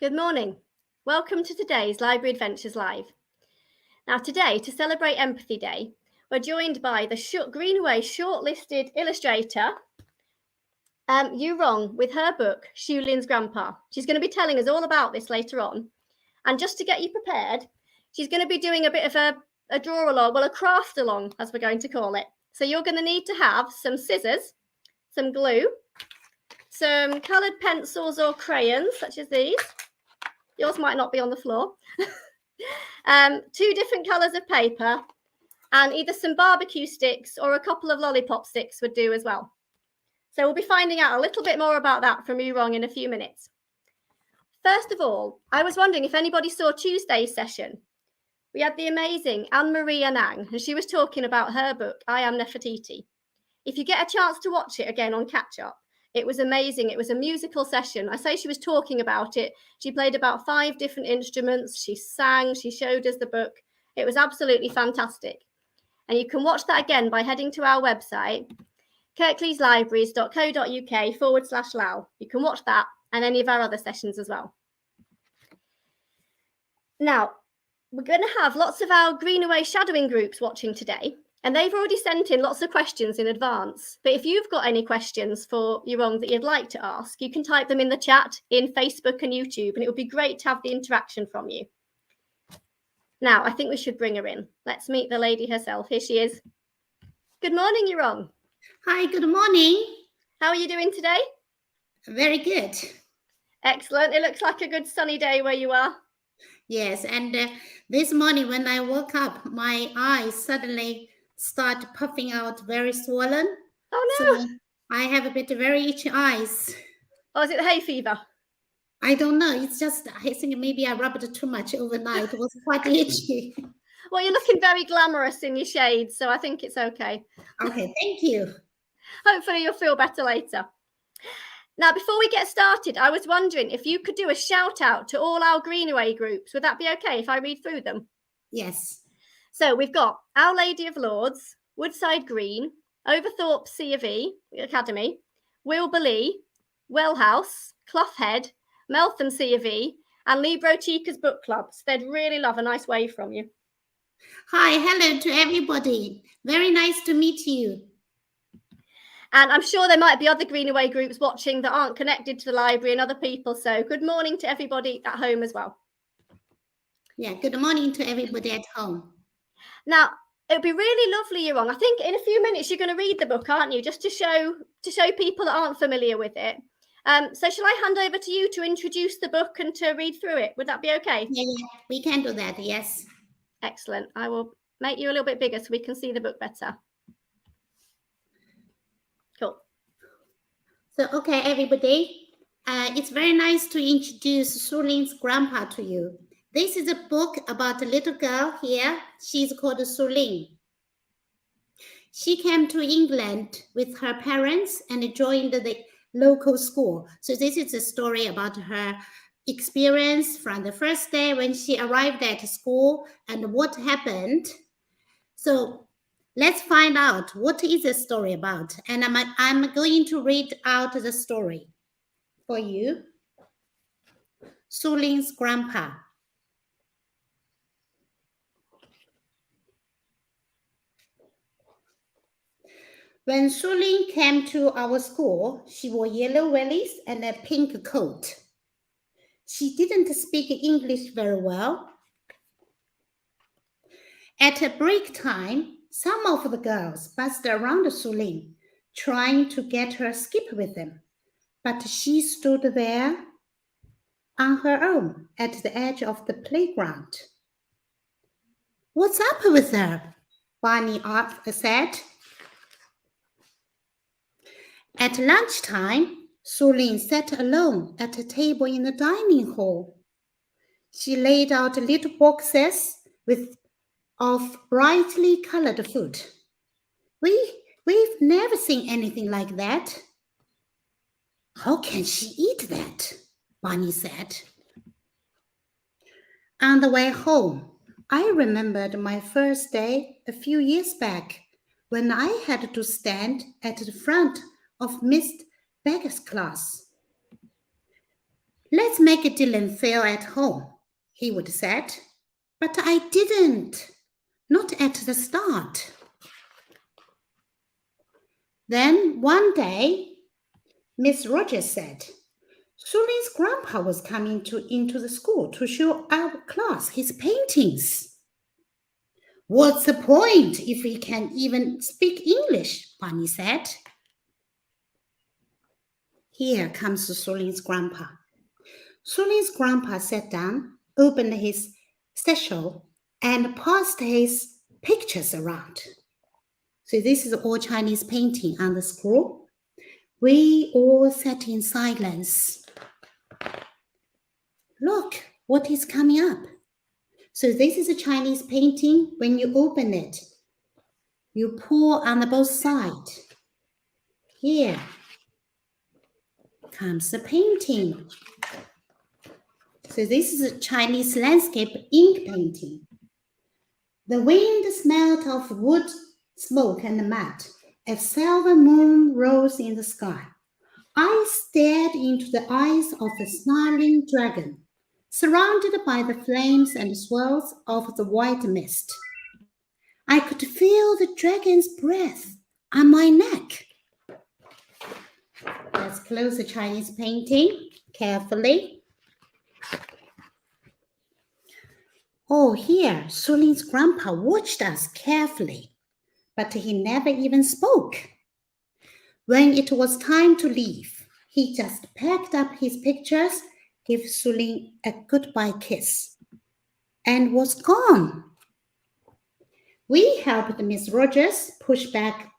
Good morning. Welcome to today's Library Adventures Live. Now today, to celebrate Empathy Day, we're joined by the Greenaway shortlisted illustrator, Yurong, with her book, Shulin's Grandpa. She's going to be telling us all about this later on. And just to get you prepared, she's going to be doing a bit of a draw-along, well, a craft-along, as we're going to call it. So you're going to need to have some scissors, some glue, some coloured pencils or crayons, such as these. Yours might not be on the floor. Two different colours of paper, and either some barbecue sticks or a couple of lollipop sticks would do as well. So we'll be finding out a little bit more about that from Yurong in a few minutes. First of all, I was wondering if anybody saw Tuesday's session. We had the amazing Anne-Marie Anang, and she was talking about her book, I Am Nefertiti. If you get a chance to watch it again on Catch Up, it was amazing. It was a musical session. I say she was talking about it. She played about 5 different instruments. She sang. She showed us the book. It was absolutely fantastic. And you can watch that again by heading to our website, kirkleyslibraries.co.uk/Lao. You can watch that and any of our other sessions as well. Now, we're going to have lots of our Greenaway shadowing groups watching today. And they've already sent in lots of questions in advance. But if you've got any questions for Yurong that you'd like to ask, you can type them in the chat in Facebook and YouTube, and it would be great to have the interaction from you. Now, I think we should bring her in. Let's meet the lady herself. Here she is. Good morning, Yurong. Hi, good morning. How are you doing today? Very good. Excellent. It looks like a good sunny day where you are. Yes, and this morning when I woke up, my eyes suddenly start puffing out, very swollen. Oh no! So I have a bit very itchy eyes. Or is it hay fever? I don't know. It's just, I think maybe I rubbed it too much overnight. It was quite itchy. Well, you're looking very glamorous in your shades, so I think it's okay. Okay, thank you. Hopefully you'll feel better later. Now, before we get started, I was wondering if you could do a shout out to all our Greenaway groups. Would that be okay if I read through them? Yes. So we've got Our Lady of Lords, Woodside Green, Overthorpe C of E Academy, Wilberley, Wellhouse, Clough Head, Meltham C of E, and Libro Chica's book clubs. They'd really love a nice wave from you. Hi, hello to everybody. Very nice to meet you. And I'm sure there might be other Greenaway groups watching that aren't connected to the library and other people. So good morning to everybody at home as well. Yeah, good morning to everybody at home. Now, it would be really lovely, Yurong. I think in a few minutes you're going to read the book, aren't you? Just to show people that aren't familiar with it. So shall I hand over to you to introduce the book and to read through it? Would that be okay? Yeah, we can do that, yes. Excellent. I will make you a little bit bigger so we can see the book better. Cool. So, okay, everybody, it's very nice to introduce Sulin's grandpa to you. This is a book about a little girl here. She's called Sulin. She came to England with her parents and joined the local school. So this is a story about her experience from the first day when she arrived at school and what happened. So let's find out what is the story about. And I'm going to read out the story for you. Sulin's grandpa. When Sulin came to our school, she wore yellow wellies and a pink coat. She didn't speak English very well. At a break time, some of the girls buzzed around Sulin, trying to get her skip with them. But she stood there on her own at the edge of the playground. "What's up with her?" Barney said. At lunchtime, Sulin sat alone at a table in the dining hall. She laid out little boxes of brightly colored food. We've never seen anything like that." "How can she eat that?" Barney said. On the way home, I remembered my first day a few years back when I had to stand at the front of Miss Becker's class. Let's make Dylan feel at home, he would said. But I didn't. Not at the start. Then one day, Miss Rogers said, Sulin's grandpa was coming into the school to show our class his paintings. What's the point if he can't even speak English? Bunny said. Here comes Sulin's grandpa. Sulin's grandpa sat down, opened his satchel, and passed his pictures around. So this is all Chinese painting on the scroll. We all sat in silence. Look what is coming up. So this is a Chinese painting. When you open it, you pull on the both sides. Here comes the painting. So this is a Chinese landscape ink painting. The wind smelled of wood, smoke, and mud. A silver moon rose in the sky. I stared into the eyes of a snarling dragon, surrounded by the flames and swirls of the white mist. I could feel the dragon's breath on my neck. Let's close the Chinese painting carefully. Oh, here, Sulin's grandpa watched us carefully, but he never even spoke. When it was time to leave, he just packed up his pictures, gave Sulin a goodbye kiss, and was gone. We helped Miss Rogers push back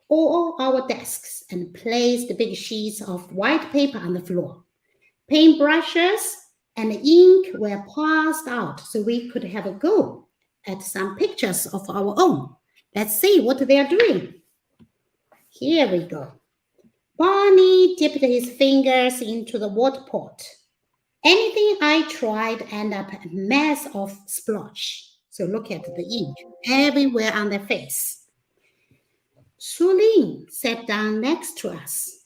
all our desks and placed the big sheets of white paper on the floor. Paintbrushes and ink were passed out so we could have a go at some pictures of our own. Let's see what they are doing. Here we go. Barney dipped his fingers into the water pot. Anything I tried ended up a mess of splotch. So look at the ink everywhere on their face. Sulin sat down next to us.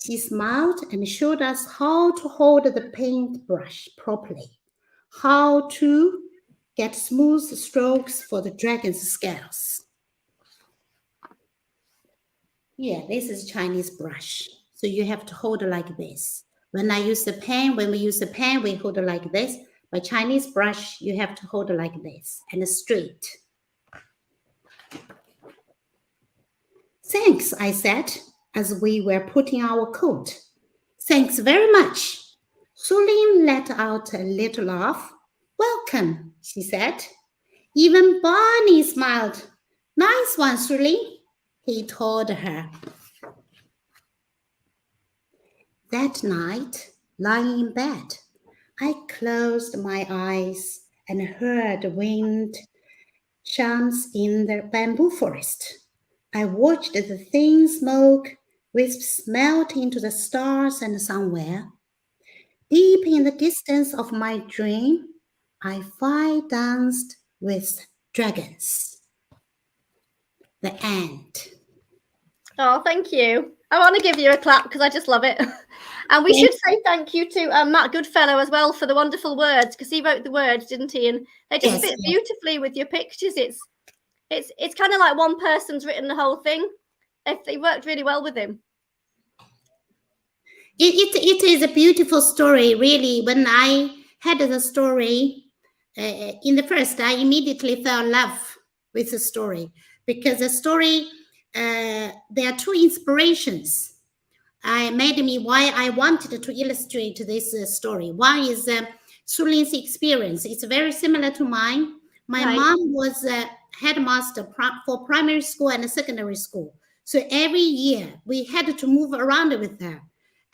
She smiled and showed us how to hold the paintbrush properly, how to get smooth strokes for the dragon's scales. Yeah, this is Chinese brush. So you have to hold it like this. When we use the pen, we hold it like this. But Chinese brush, you have to hold it like this and straight. Thanks, I said, as we were putting our coat. Thanks very much. Sulin let out a little laugh. Welcome, she said. Even Barney smiled. Nice one, Sulin, he told her. That night, lying in bed, I closed my eyes and heard the wind chimes in the bamboo forest. I watched the thin smoke wisps melt into the stars, and somewhere, deep in the distance of my dream, I danced with dragons. The end. Oh, thank you. I want to give you a clap because I just love it. And we should say thank you to Matt Goodfellow as well for the wonderful words, because he wrote the words, didn't he? And they just fit beautifully with your pictures. It's kind of like one person's written the whole thing. They worked really well with him. It is a beautiful story, really. When I had the story in the first, I immediately fell in love with the story, because the story, there are two inspirations. Made me why I wanted to illustrate this story. One is Sulin's experience. It's very similar to mine. My mom was a headmaster for primary school and secondary school. So every year we had to move around with her.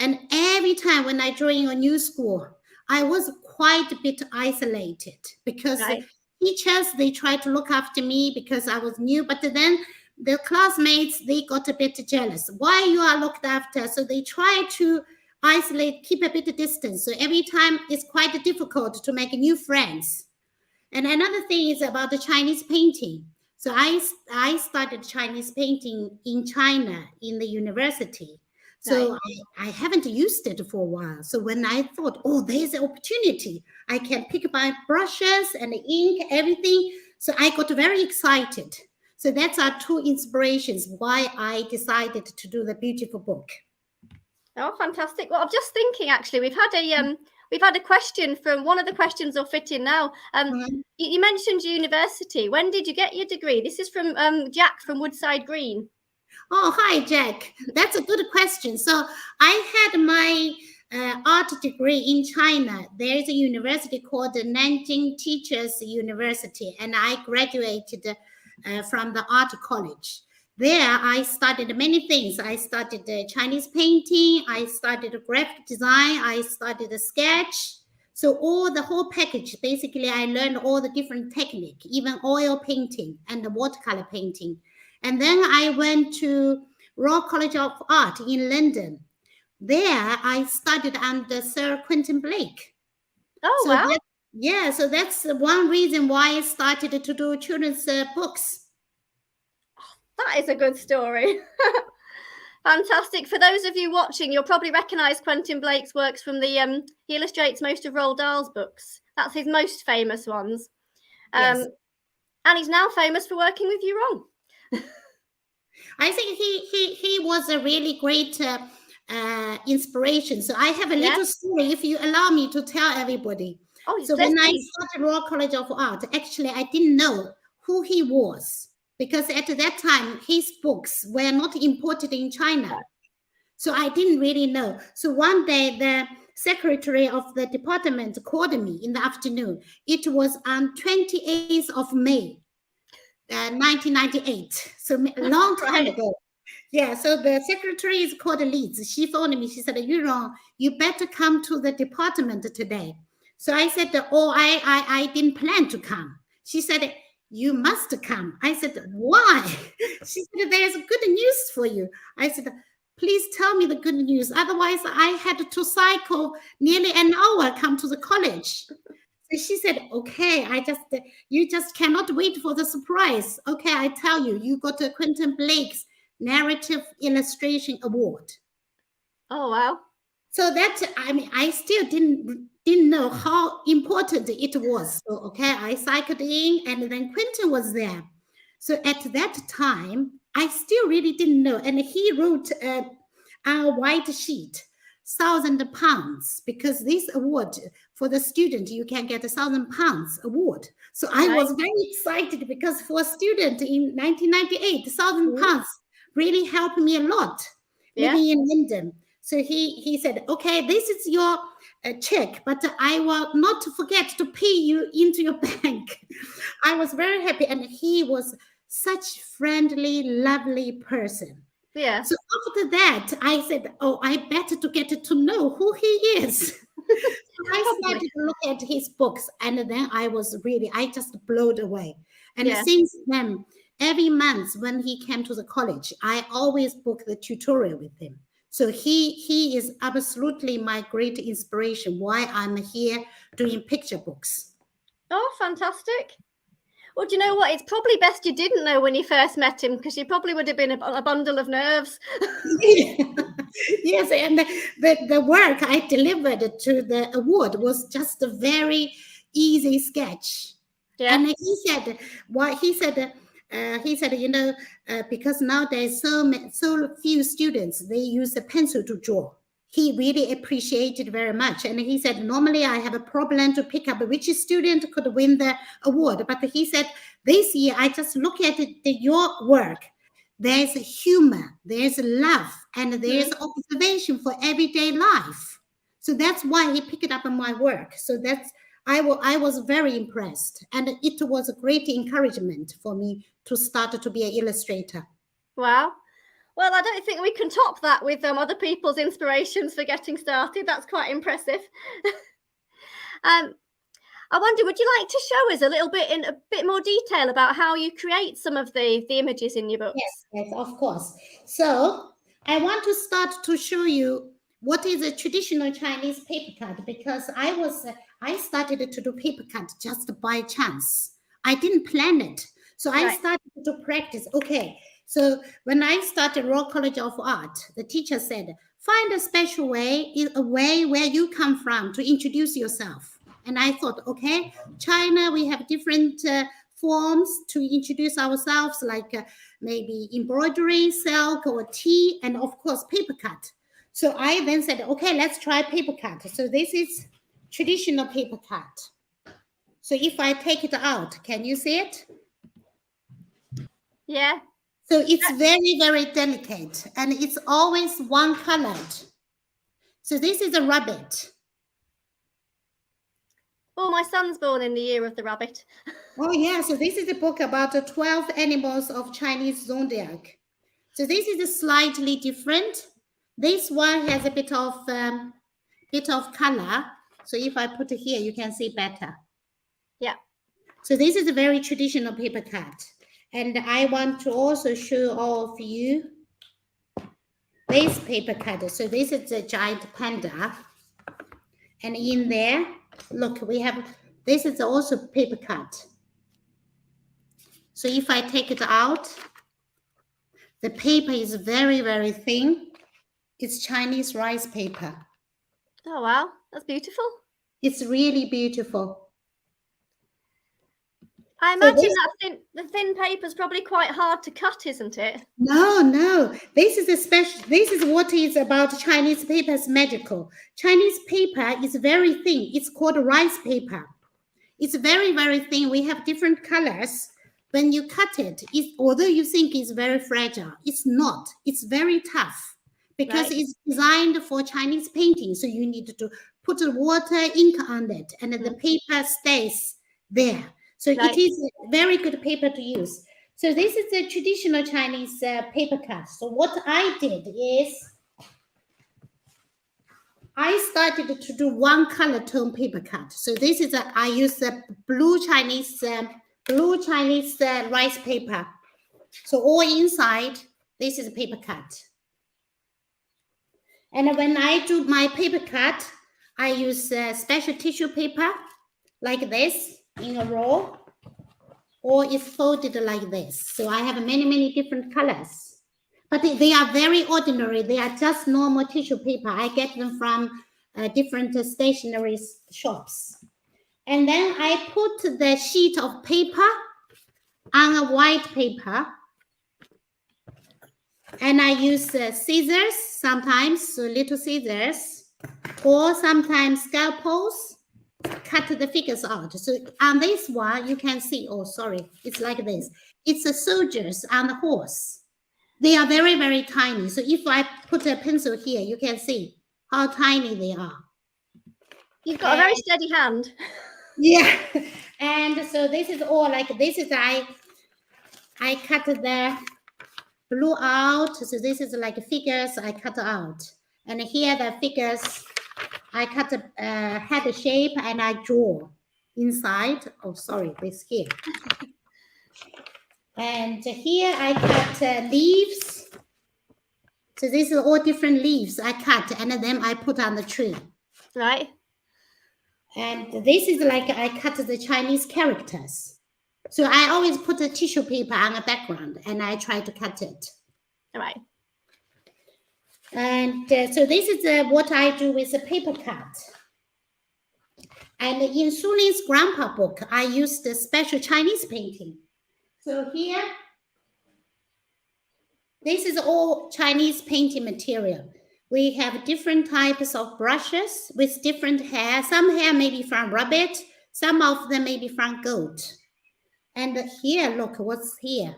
And every time when I joined a new school, I was quite a bit isolated, because teachers, they tried to look after me because I was new. But then the classmates, they got a bit jealous. Why you are looked after? So they try to isolate, keep a bit of distance. So every time it's quite difficult to make new friends. And another thing is about the Chinese painting. So I studied Chinese painting in China in the university. So I haven't used it for a while. So when I thought, oh, there's an opportunity, I can pick my brushes and the ink, everything. So I got very excited. So that's our two inspirations why I decided to do the beautiful book. Oh, fantastic. Well, I'm just thinking, actually, we've had a question from one of the questions will fit in now. You mentioned university. When did you get your degree? This is from Jack from Woodside Green. Oh, hi, Jack. That's a good question. So I had my art degree in China. There is a university called the Nanjing Teachers University, and I graduated from the art college. There, I studied many things. I studied Chinese painting. I studied graphic design. I studied sketch. So the whole package, basically, I learned all the different technique, even oil painting and the watercolor painting. And then I went to Royal College of Art in London. There, I studied under Sir Quentin Blake. Oh, wow. So that's one reason why I started to do children's books. That is a good story. Fantastic. For those of you watching, you'll probably recognise Quentin Blake's works from he illustrates most of Roald Dahl's books. That's his most famous ones. Yes. And he's now famous for working with Yurong. I think he was a really great inspiration. So I have a little story, if you allow me to tell everybody. Oh, so when I started Royal College of Art, actually I didn't know who he was, because at that time his books were not imported in China. So I didn't really know. So one day the secretary of the department called me in the afternoon. It was on 28th of May. 1998, so a long time ago. Yeah, so the secretary is called Liz. She phoned me. She said, Yurong, you better come to the department today. So I said, oh, I didn't plan to come. She said, you must come. I said, why? She said, there's good news for you. I said, please tell me the good news. Otherwise, I had to cycle nearly an hour come to the college. So she said, okay, you just cannot wait for the surprise. Okay, I tell you, you got a Quentin Blake's Narrative Illustration Award. Oh, wow. So I still didn't know how important it was. So, okay, I cycled in and then Quentin was there. So at that time, I still really didn't know. And he wrote on a white sheet, £1,000, because this award for the student, you can get £1,000 award. So I was very excited because for a student in 1998, £1,000 really helped me a lot living in London. So he said, okay, this is your check, but I will not forget to pay you into your bank. I was very happy, and he was such friendly, lovely person. Yeah. So after that, I said, oh, I better to get to know who he is. So I started to look at his books, and then I just blown away. And since then, every month when he came to the college, I always book the tutorial with him. So he is absolutely my great inspiration why I'm here doing picture books. Oh, fantastic. Well, do you know what? It's probably best you didn't know when you first met him, because you probably would have been a bundle of nerves. Yes, and the work I delivered to the award was just a very easy sketch. Yeah. And he said, you know, because nowadays so few students, they use a pencil to draw. He really appreciated very much. And he said, normally I have a problem to pick up which student could win the award. But he said, this year, I just look at your work. There's humor, there's love, and there's observation for everyday life. So that's why he picked up on my work. So I was very impressed. And it was a great encouragement for me to start to be an illustrator. Wow. Well, I don't think we can top that with other people's inspirations for getting started. That's quite impressive. I wonder, would you like to show us in a bit more detail about how you create some of the images in your books? Yes, of course. So I want to start to show you what is a traditional Chinese paper cut, because I started to do paper cut just by chance. I didn't plan it. So I started to practice. Okay. So when I started Royal College of Art, the teacher said, find a special way, a way where you come from to introduce yourself. And I thought, okay, China, we have different forms to introduce ourselves, like maybe embroidery, silk, or tea, and of course, paper cut. So I then said, okay, let's try paper cut. So this is traditional paper cut. So if I take it out, can you see it? Yeah. So it's very, very delicate, and it's always one colored. So this is a rabbit. Oh, my son's born in the year of the rabbit. Oh, yeah. So this is a book about the 12 animals of Chinese zodiac. So this is slightly different. This one has a bit of color. So if I put it here, you can see better. Yeah. So this is a very traditional paper cut. And I want to also show all of you this paper cut. So this is a giant panda. And in there, look, we have, this is also paper cut. So if I take it out, the paper is very, very thin. It's Chinese rice paper. Oh, wow. That's beautiful. It's really beautiful. I imagine the thin paper is probably quite hard to cut, isn't it? No. This is a special. This is what is about Chinese paper is magical. Chinese paper is very thin. It's called rice paper. It's very, very thin. We have different colors. When you cut it, although you think it's very fragile, it's not. It's very tough because it's designed for Chinese painting. So you need to put water, ink on it, and the paper stays there. So it is a very good paper to use. So this is a traditional Chinese paper cut. So what I did is I started to do one color tone paper cut. So this is I use the blue Chinese rice paper. So all inside, this is a paper cut. And when I do my paper cut, I use special tissue paper like this in a row, or it's folded like this. So I have many, many different colors, but they are very ordinary. They are just normal tissue paper. I get them from different stationery shops. And then I put the sheet of paper on a white paper, and I use scissors sometimes, so little scissors, or sometimes scalpels, cut the figures out. So on this one, you can see, oh, sorry, it's like this. It's the soldiers on the horse. They are very, very tiny. So if I put a pencil here, you can see how tiny they are. You've got a very steady hand. Yeah. And so this is all like, this is, I cut the blue out. So this is like figures I cut out. And here the figures, I cut a head shape and I draw inside. Oh, sorry, this here. And here I cut leaves. So these are all different leaves I cut and then I put on the tree. Right. And this is like I cut the Chinese characters. So I always put a tissue paper on the background and I try to cut it. All right. And so this is what I do with a paper cut. And in Su Ling's grandpa book, I used the special Chinese painting. So here, this is all Chinese painting material. We have different types of brushes with different hair. Some hair may be from rabbit, some of them may be from goat. And here, look what's here.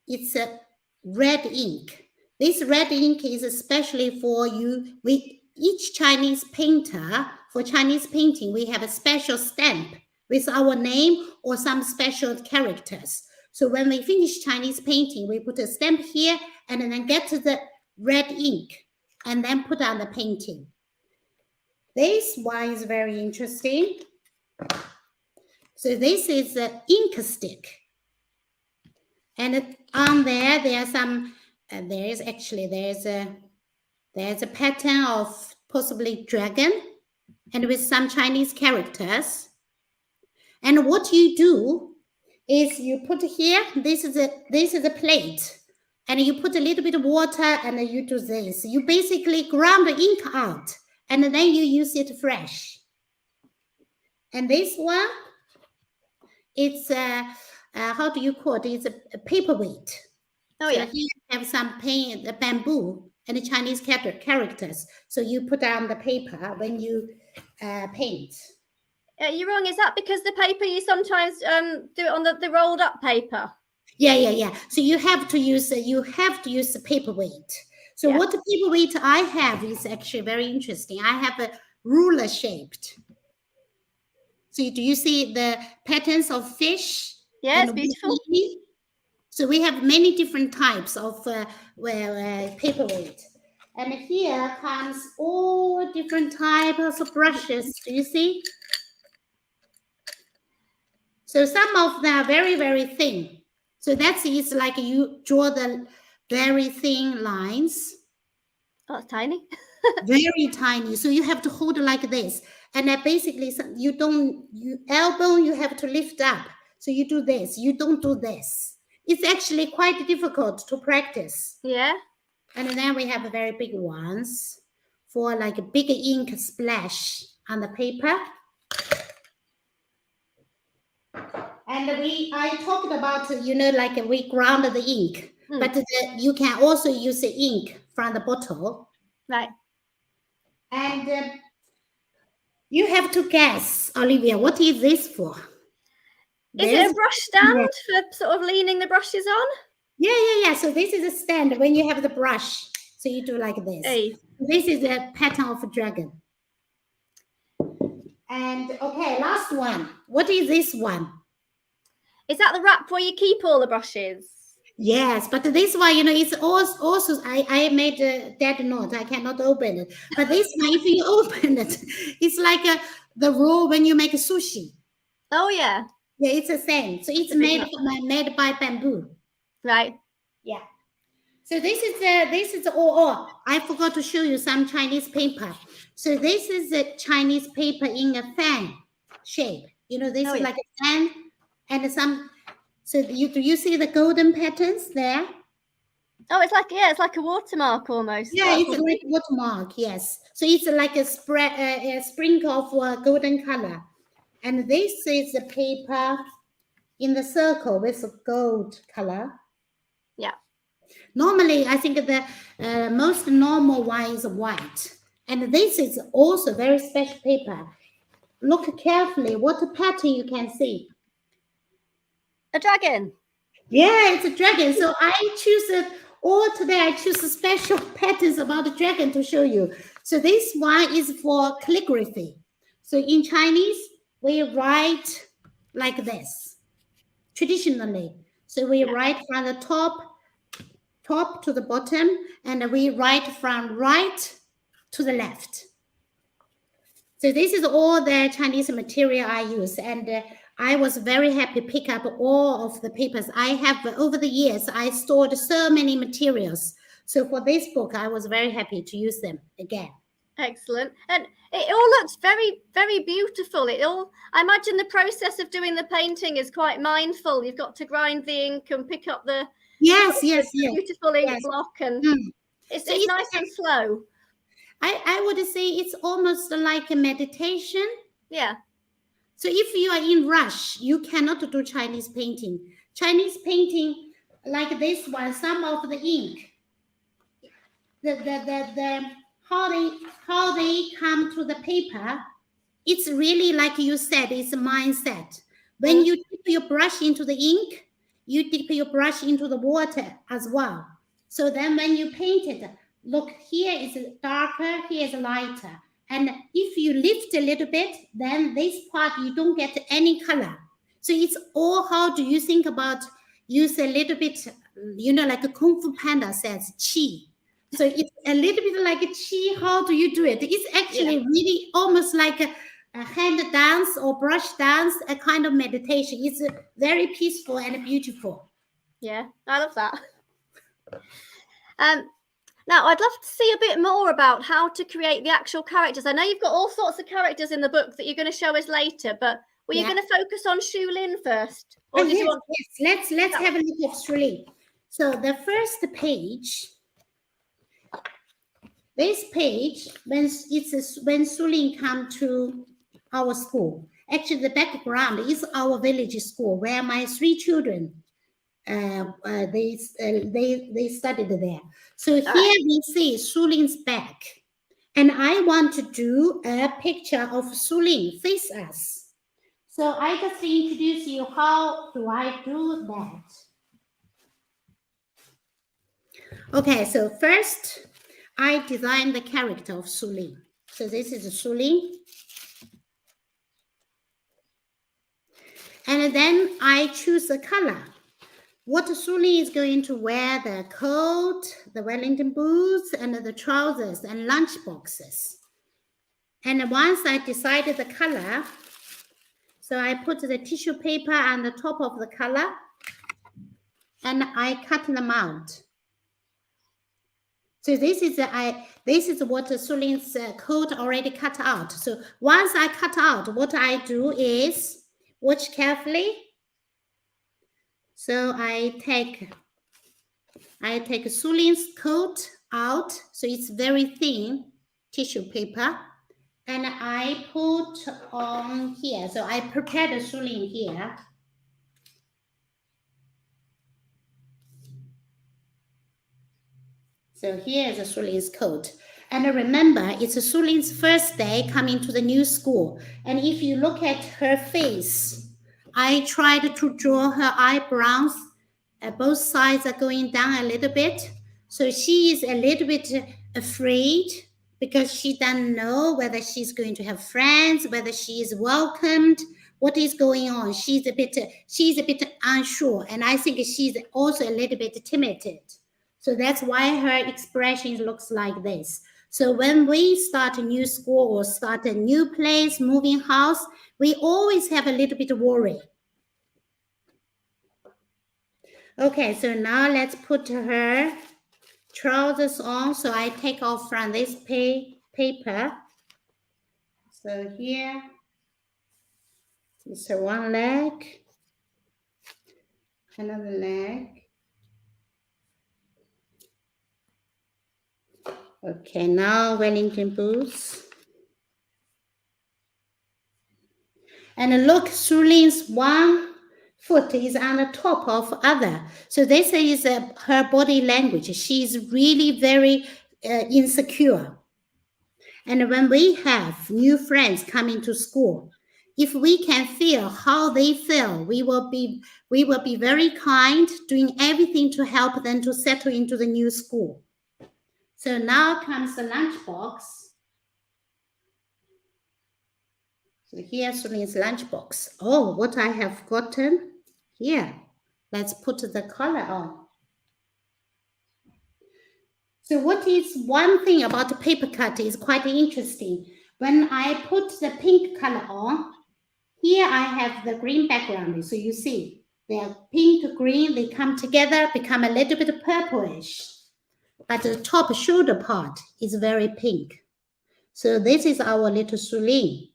It's a red ink. This red ink is especially for you. Each Chinese painter, for Chinese painting, we have a special stamp with our name or some special characters. So when we finish Chinese painting, we put a stamp here and then get to the red ink and then put on the painting. This one is very interesting. So this is the ink stick. And on there are some, there's a pattern of possibly dragon and with some Chinese characters. And what you do is you put here, this is a plate. and you put a little bit of water, and then you do this. You basically ground the ink out, and then you use it fresh. And this one, it's how do you call it? It's a paperweight. Oh, so yeah. Here you have some bamboo and the Chinese characters. So you put down the paper when you paint. Yurong, is that because the paper you sometimes do it on the rolled up paper? Yeah. So you have to use the paperweight. So Yeah. what the paperweight I have is actually very interesting. I have a ruler shaped. So do you see the patterns of fish? Yeah, it's beautiful. So we have many different types of paperweight. And here comes all different types of brushes. Do you see? So some of them are very, very thin. So that's it's like you draw the very thin lines. Oh, it's tiny. Very tiny. So you have to hold it like this. And then basically elbow, you have to lift up. So you do this. You don't do this. It's actually quite difficult to practice. Yeah. And then we have very big ones for like a big ink splash on the paper. And I talked about, like we ground the ink, but you can also use the ink from the bottle. Right. And you have to guess, Olivia, what is this for? Is it a brush stand for sort of leaning the brushes on? Yeah. So this is a stand when you have the brush. So you do like this. Hey. This is a pattern of a dragon. And okay, last one. What is this one? Is that the wrap where you keep all the brushes? Yes, but this one, it's also I made a dead note. I cannot open it. But this one, if you open it, it's like the roll when you make a sushi. Oh, yeah. Yeah, it's the same. So it's made by bamboo. Right. Yeah. So this is I forgot to show you some Chinese paper. So this is a Chinese paper in a fan shape. This is like a fan and some. So do you see the golden patterns there? Oh, it's like a watermark almost. Yeah, it's like a watermark. Yes. So it's like a sprinkle of golden color, and this is the paper in the circle with a gold color. Yeah. Normally, I think the most normal one is white, and this is also very special paper. Look carefully what pattern you can see. A dragon. Yeah, it's a dragon. So I choose today I choose special patterns about the dragon to show you. So this one is for calligraphy. So in Chinese, we write like this, traditionally. So we write from the top to the bottom, and we write from right to the left. So this is all the Chinese material I use, and I was very happy to pick up all of the papers. I have, over the years, I stored so many materials. So for this book, I was very happy to use them again. Excellent. And it all looks very, very beautiful. I imagine the process of doing the painting is quite mindful. You've got to grind the ink and pick up the beautiful ink block, and it's nice and slow. I would say it's almost like a meditation. Yeah. So if you are in rush, you cannot do Chinese painting. Chinese painting, like this one, some of the ink, how they come to the paper, it's really like you said, it's a mindset. When you dip your brush into the ink, you dip your brush into the water as well. So then when you paint it, look, here is darker, here is lighter. And if you lift a little bit, then this part, you don't get any color. So it's all, how do you think about use a little bit, like a Kung Fu Panda says, chi. So it's a little bit like a chi. How do you do it? It's actually really almost like a hand dance or brush dance, a kind of meditation. It's very peaceful and beautiful. Yeah, I love that. Now, I'd love to see a bit more about how to create the actual characters. I know you've got all sorts of characters in the book that you're going to show us later, but were you going to focus on Shulin first? Or Yes, let's have a look at Shulin. So the first page, this page, when Sulin come to our school, actually the background is our village school where my 3 children they studied there. So here we see Sulin's back, and I want to do a picture of Sulin face us. So I just introduce you how do I do that. Okay, so first I design the character of Sulin. So this is Sulin. And then I choose the color. What Sulin is going to wear, the coat, the Wellington boots, and the trousers and lunch boxes. And once I decided the color, so I put the tissue paper on the top of the color, and I cut them out. So this is what Sulin's coat already cut out. So once I cut out, what I do is watch carefully. So I take Sulin's coat out, so it's very thin tissue paper, and I put on here. So I prepared the Sulin here. So here is Sulin's coat. And remember, it's Sulin's first day coming to the new school. And if you look at her face, I tried to draw her eyebrows. Both sides are going down a little bit. So she is a little bit afraid because she doesn't know whether she's going to have friends, whether she is welcomed, what is going on. She's a bit unsure. And I think she's also a little bit timid. So that's why her expression looks like this. So when we start a new school or start a new place, moving house, we always have a little bit of worry. Okay, so now let's put her trousers on. So I take off from this paper. So here is one leg, another leg. Okay, now Wellington boots. And look, Sulin's one foot is on the top of other. So this is her body language. She's really very insecure. And when we have new friends coming to school, if we can feel how they feel, we will be very kind, doing everything to help them to settle into the new school. So now comes the lunchbox. So here's Sulin's lunchbox. Oh, what I have gotten here. Let's put the color on. So what is one thing about the paper cut is quite interesting. When I put the pink color on, here I have the green background. So you see, they're pink to green, they come together, become a little bit purplish. But the top shoulder part is very pink. So this is our little Sulin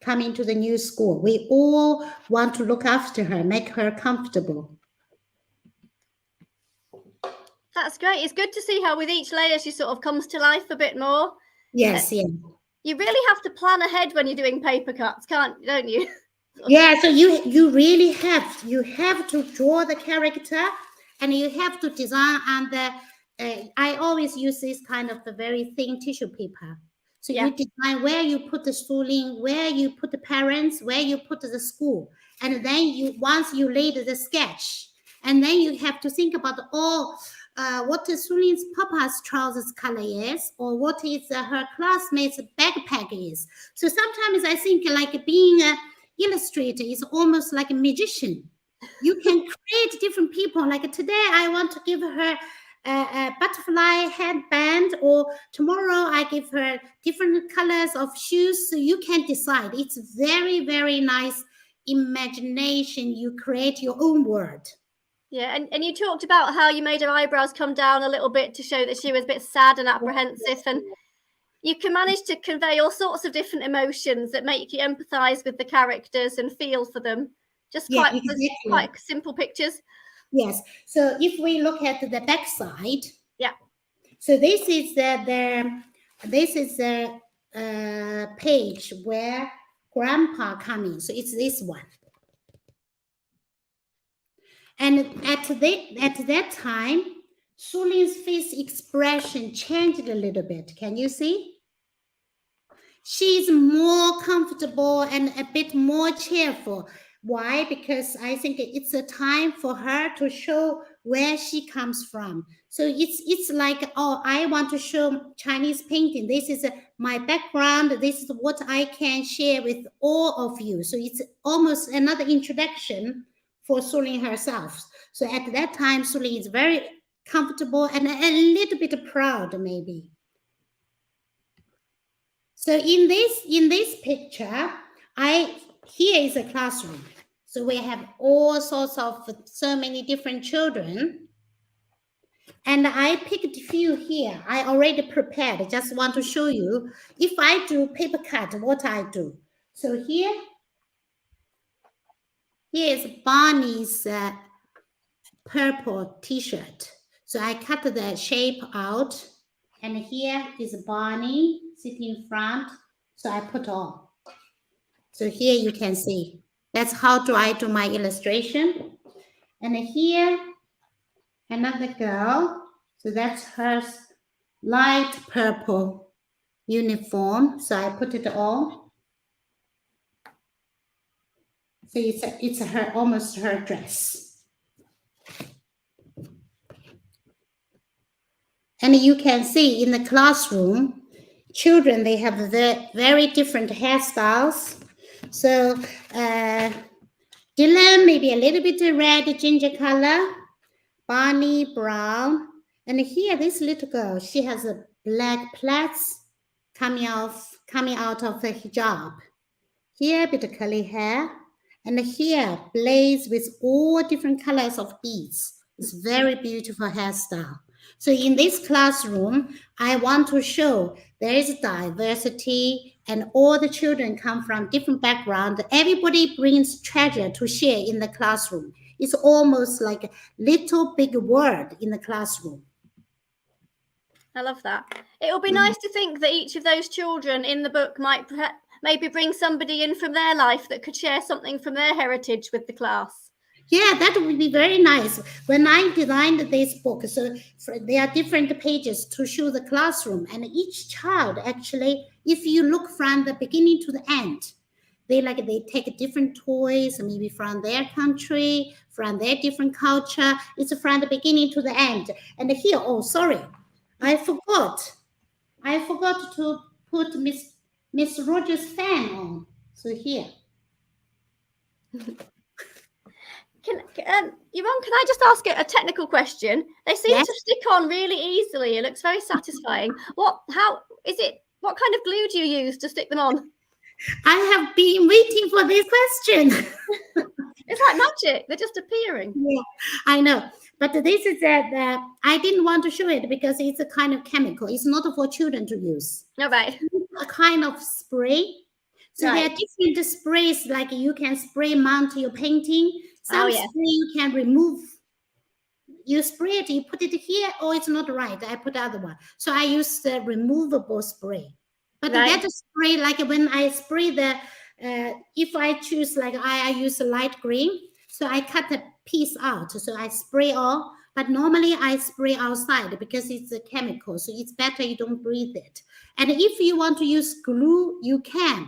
coming to the new school. We all want to look after her, make her comfortable. That's great. It's good to see how with each layer she sort of comes to life a bit more. Yes, yeah. You really have to plan ahead when you're doing paper cuts, don't you? Yeah, so you really have to draw the character, and you have to design on the I always use this kind of the very thin tissue paper. So you design where you put the schooling, where you put the parents, where you put the school. And then once you laid the sketch, and then you have to think about what Sulin's papa's trousers color is, or what is her classmates' backpack is. So sometimes I think like being an illustrator is almost like a magician. You can create different people. Like today, I want to give her a butterfly headband, or tomorrow I give her different colors of shoes. So you can decide. It's very, very nice imagination. You create your own world. Yeah, and you talked about how you made her eyebrows come down a little bit to show that she was a bit sad and apprehensive, and you can manage to convey all sorts of different emotions that make you empathize with the characters and feel for them. Just quite simple pictures. Yes. So if we look at the back side, Yeah. so this is the page where grandpa coming. So it's this one. And at that time, Sulin's face expression changed a little bit. Can you see? She's more comfortable and a bit more cheerful. Why? Because I think it's a time for her to show where she comes from. So it's like, oh, I want to show Chinese painting. This is my background. This is what I can share with all of you. So it's almost another introduction for Sulin herself. So at that time, Sulin is very comfortable and a little bit proud, maybe. So in this picture, here is a classroom. So we have all sorts of so many different children. And I picked a few here. I already prepared. I just want to show you. If I do paper cut, what I do. So here is Barney's purple t-shirt. So I cut the shape out. And here is Barney sitting in front. So I put on. So here you can see. That's how do I do my illustration. And here, another girl. So that's her light purple uniform. So I put it on. So it's almost her dress. And you can see in the classroom, children, they have very different hairstyles. So Dylan maybe a little bit red ginger color, Barney brown, and here this little girl, she has a black plaits coming out of the hijab. Here a bit of curly hair, and here blaze with all different colors of beads. It's very beautiful hairstyle. So in this classroom, I want to show there is diversity and all the children come from different backgrounds. Everybody brings treasure to share in the classroom. It's almost like a little big world in the classroom. I love that. It would be nice to think that each of those children in the book might maybe bring somebody in from their life that could share something from their heritage with the class. Yeah, that would be very nice. When I designed this book, so there are different pages to show the classroom, and each child actually, if you look from the beginning to the end, they take different toys, maybe from their country, from their different culture. It's from the beginning to the end. And here, oh, sorry, I forgot to put Miss Rogers' fan on. So here. Yurong, can I just ask a technical question? They seem to stick on really easily. It looks very satisfying. What kind of glue do you use to stick them on? I have been waiting for this question. It's like magic. They're just appearing. Yeah, I know. But this is I didn't want to show it because it's a kind of chemical. It's not for children to use. All right. It's a kind of spray. So there are different sprays, like you can spray mount your painting. Some spray you can remove. You spray it, you put it here, it's not right. I put the other one. So I use the removable spray. But that spray, like when I spray if I choose, like I use a light green, so I cut a piece out. So I spray all, but normally I spray outside because it's a chemical. So it's better you don't breathe it. And if you want to use glue, you can.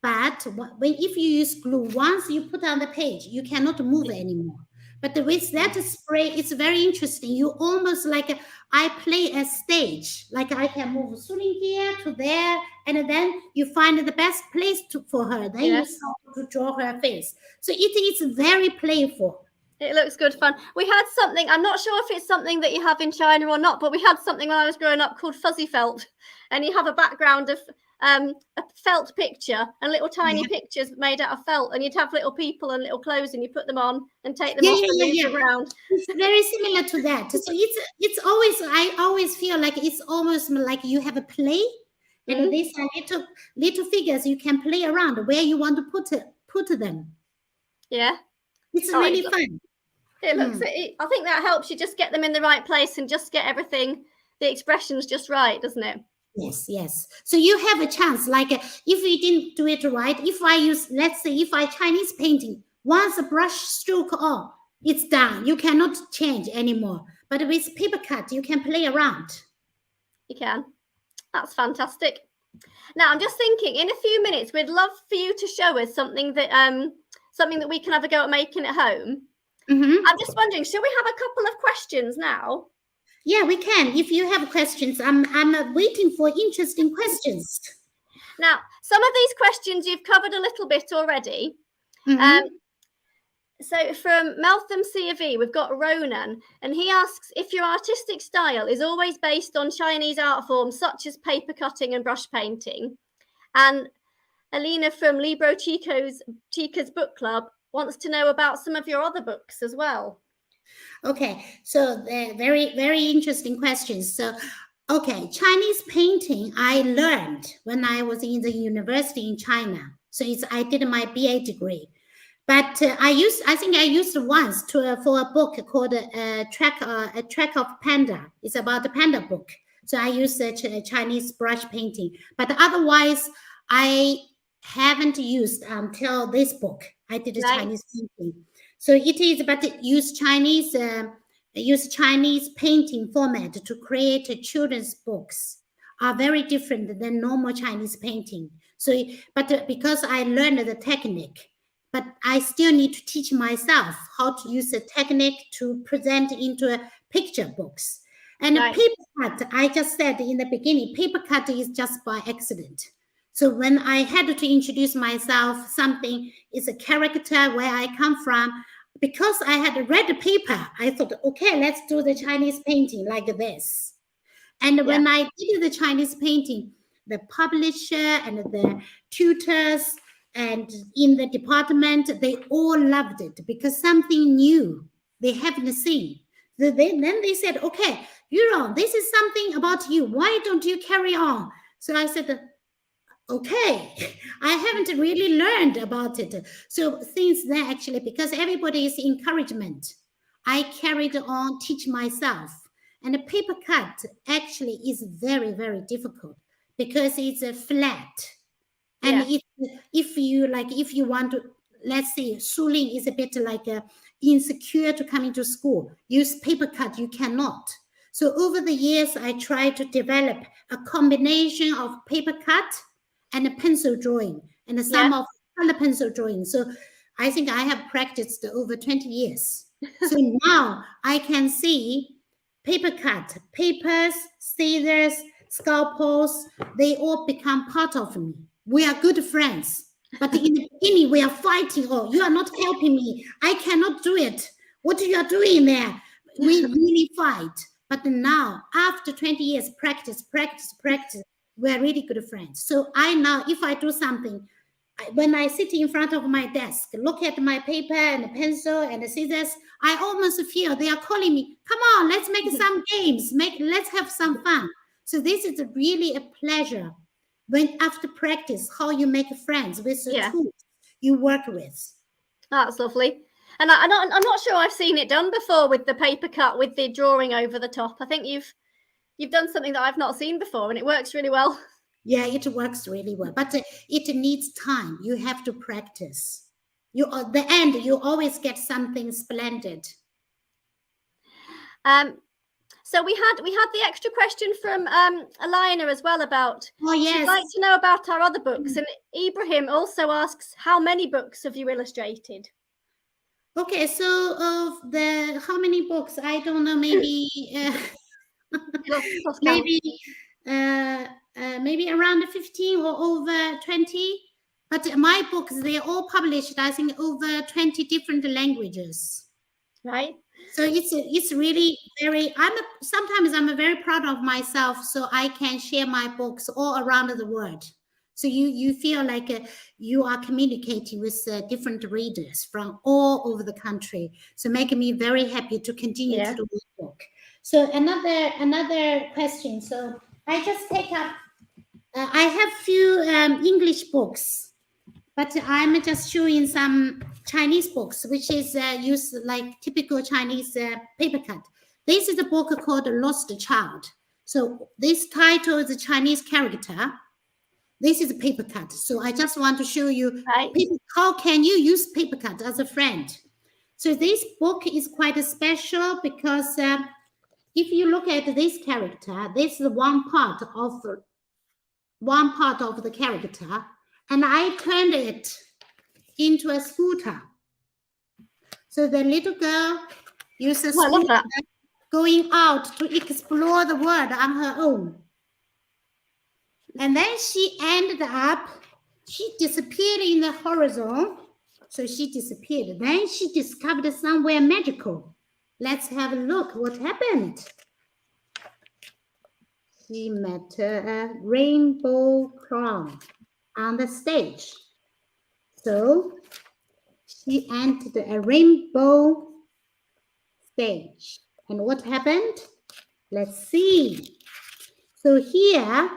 But if you use glue, once you put on the page, you cannot move anymore. But with that spray, it's very interesting. You almost like I play a stage. Like I can move Sulin here to there, and then you find the best place for her. Then you start to draw her face. So it is very playful. It looks good fun. We had something, I'm not sure if it's something that you have in China or not, but we had something when I was growing up called fuzzy felt. And you have a background of a felt picture and little tiny pictures made out of felt, and you'd have little people and little clothes, and you put them on and take them off and move around. It's very similar to that. So it's always, I always feel like it's almost like you have a play, and these are little figures you can play around where you want to put them. Yeah, it's really fun. It looks. I think that helps you just get them in the right place and just get everything, the expressions just right, doesn't it? Yes, yes. So you have a chance, like if you didn't do it right, if I use, let's say, if I Chinese painting, once a brush stroke on, it's done. You cannot change anymore. But with paper cut, you can play around. You can. That's fantastic. Now I'm just thinking, in a few minutes, we'd love for you to show us something that we can have a go at making at home. I'm just wondering, shall we have a couple of questions now? Yeah, we can. If you have questions, I'm waiting for interesting questions. Now, some of these questions you've covered a little bit already. So from Meltham C of E, we've got Ronan, and he asks if your artistic style is always based on Chinese art forms such as paper cutting and brush painting. And Alina from Libro Chica's book club wants to know about some of your other books as well. Okay, so very, very interesting questions. So, okay, Chinese painting I learned when I was in the university in China. So I did my BA degree. But I think I used once for a book called a Track of Panda. It's about the panda book. So I used Chinese brush painting. But otherwise, I haven't used until this book. I did a Chinese painting. So it is, but use Chinese painting format to create children's books are very different than normal Chinese painting. So, but because I learned the technique, but I still need to teach myself how to use the technique to present into picture books. And paper cut, I just said in the beginning, paper cut is just by accident. So when I had to introduce myself, something is a character where I come from. Because I had read the paper, I thought, okay, let's do the Chinese painting like this. And when I did the Chinese painting, the publisher and the tutors and in the department, they all loved it because something new they haven't seen. Then they said, okay, Yurong, this is something about you. Why don't you carry on? So I said, okay, I haven't really learned about it. So since then, actually, because everybody's encouragement, I carried on, teach myself. And the paper cut actually is very, very difficult because it's a flat. And if you want to, let's say, Suling is a bit like insecure to come into school. Use paper cut, you cannot. So over the years, I tried to develop a combination of paper cut and a pencil drawing and some of color pencil drawing. So I think I have practiced over 20 years. So now I can see paper cut, papers, scissors, scalpels, they all become part of me. We are good friends. But in the beginning, we are fighting. Oh, you are not helping me. I cannot do it. What you are doing there? We really fight. But now, after 20 years, practice, we're really good friends. So I now, if I do something, when I sit in front of my desk, look at my paper and the pencil and the scissors, I almost feel they are calling me, come on, let's make some games, let's have some fun. So this is really a pleasure when after practice, how you make friends with the tools you work with. That's lovely. And I'm not sure I've seen it done before with the paper cut, with the drawing over the top. I think you've done something that I've not seen before, and it works really well. Yeah, it works really well, but it needs time. You have to practice. At the end, you always get something splendid. So we had the extra question from Alina as well about. Oh yes. She'd like to know about our other books, and Ibrahim also asks, how many books have you illustrated? Okay, so of the how many books? I don't know. Maybe maybe around 15 or over 20. But my books, they're all published, I think, over 20 different languages. Right. So it's really very, sometimes I'm very proud of myself, so I can share my books all around the world. So you feel like you are communicating with different readers from all over the country. So making me very happy to continue to do this book. So another question. So I just take up, I have few English books, but I'm just showing some Chinese books, which is used like typical Chinese paper cut. This is a book called Lost Child. So this title is a Chinese character. This is a paper cut. So I just want to show you how can you use paper cut as a friend. So this book is quite special because if you look at this character, this is one part of the character, and I turned it into a scooter. So the little girl uses scooter going out to explore the world on her own. And then she ended up, she disappeared in the horizon. So she disappeared. Then she discovered somewhere magical. Let's have a look what happened. She met a rainbow clown on the stage. So she entered a rainbow stage. And what happened? Let's see. So here,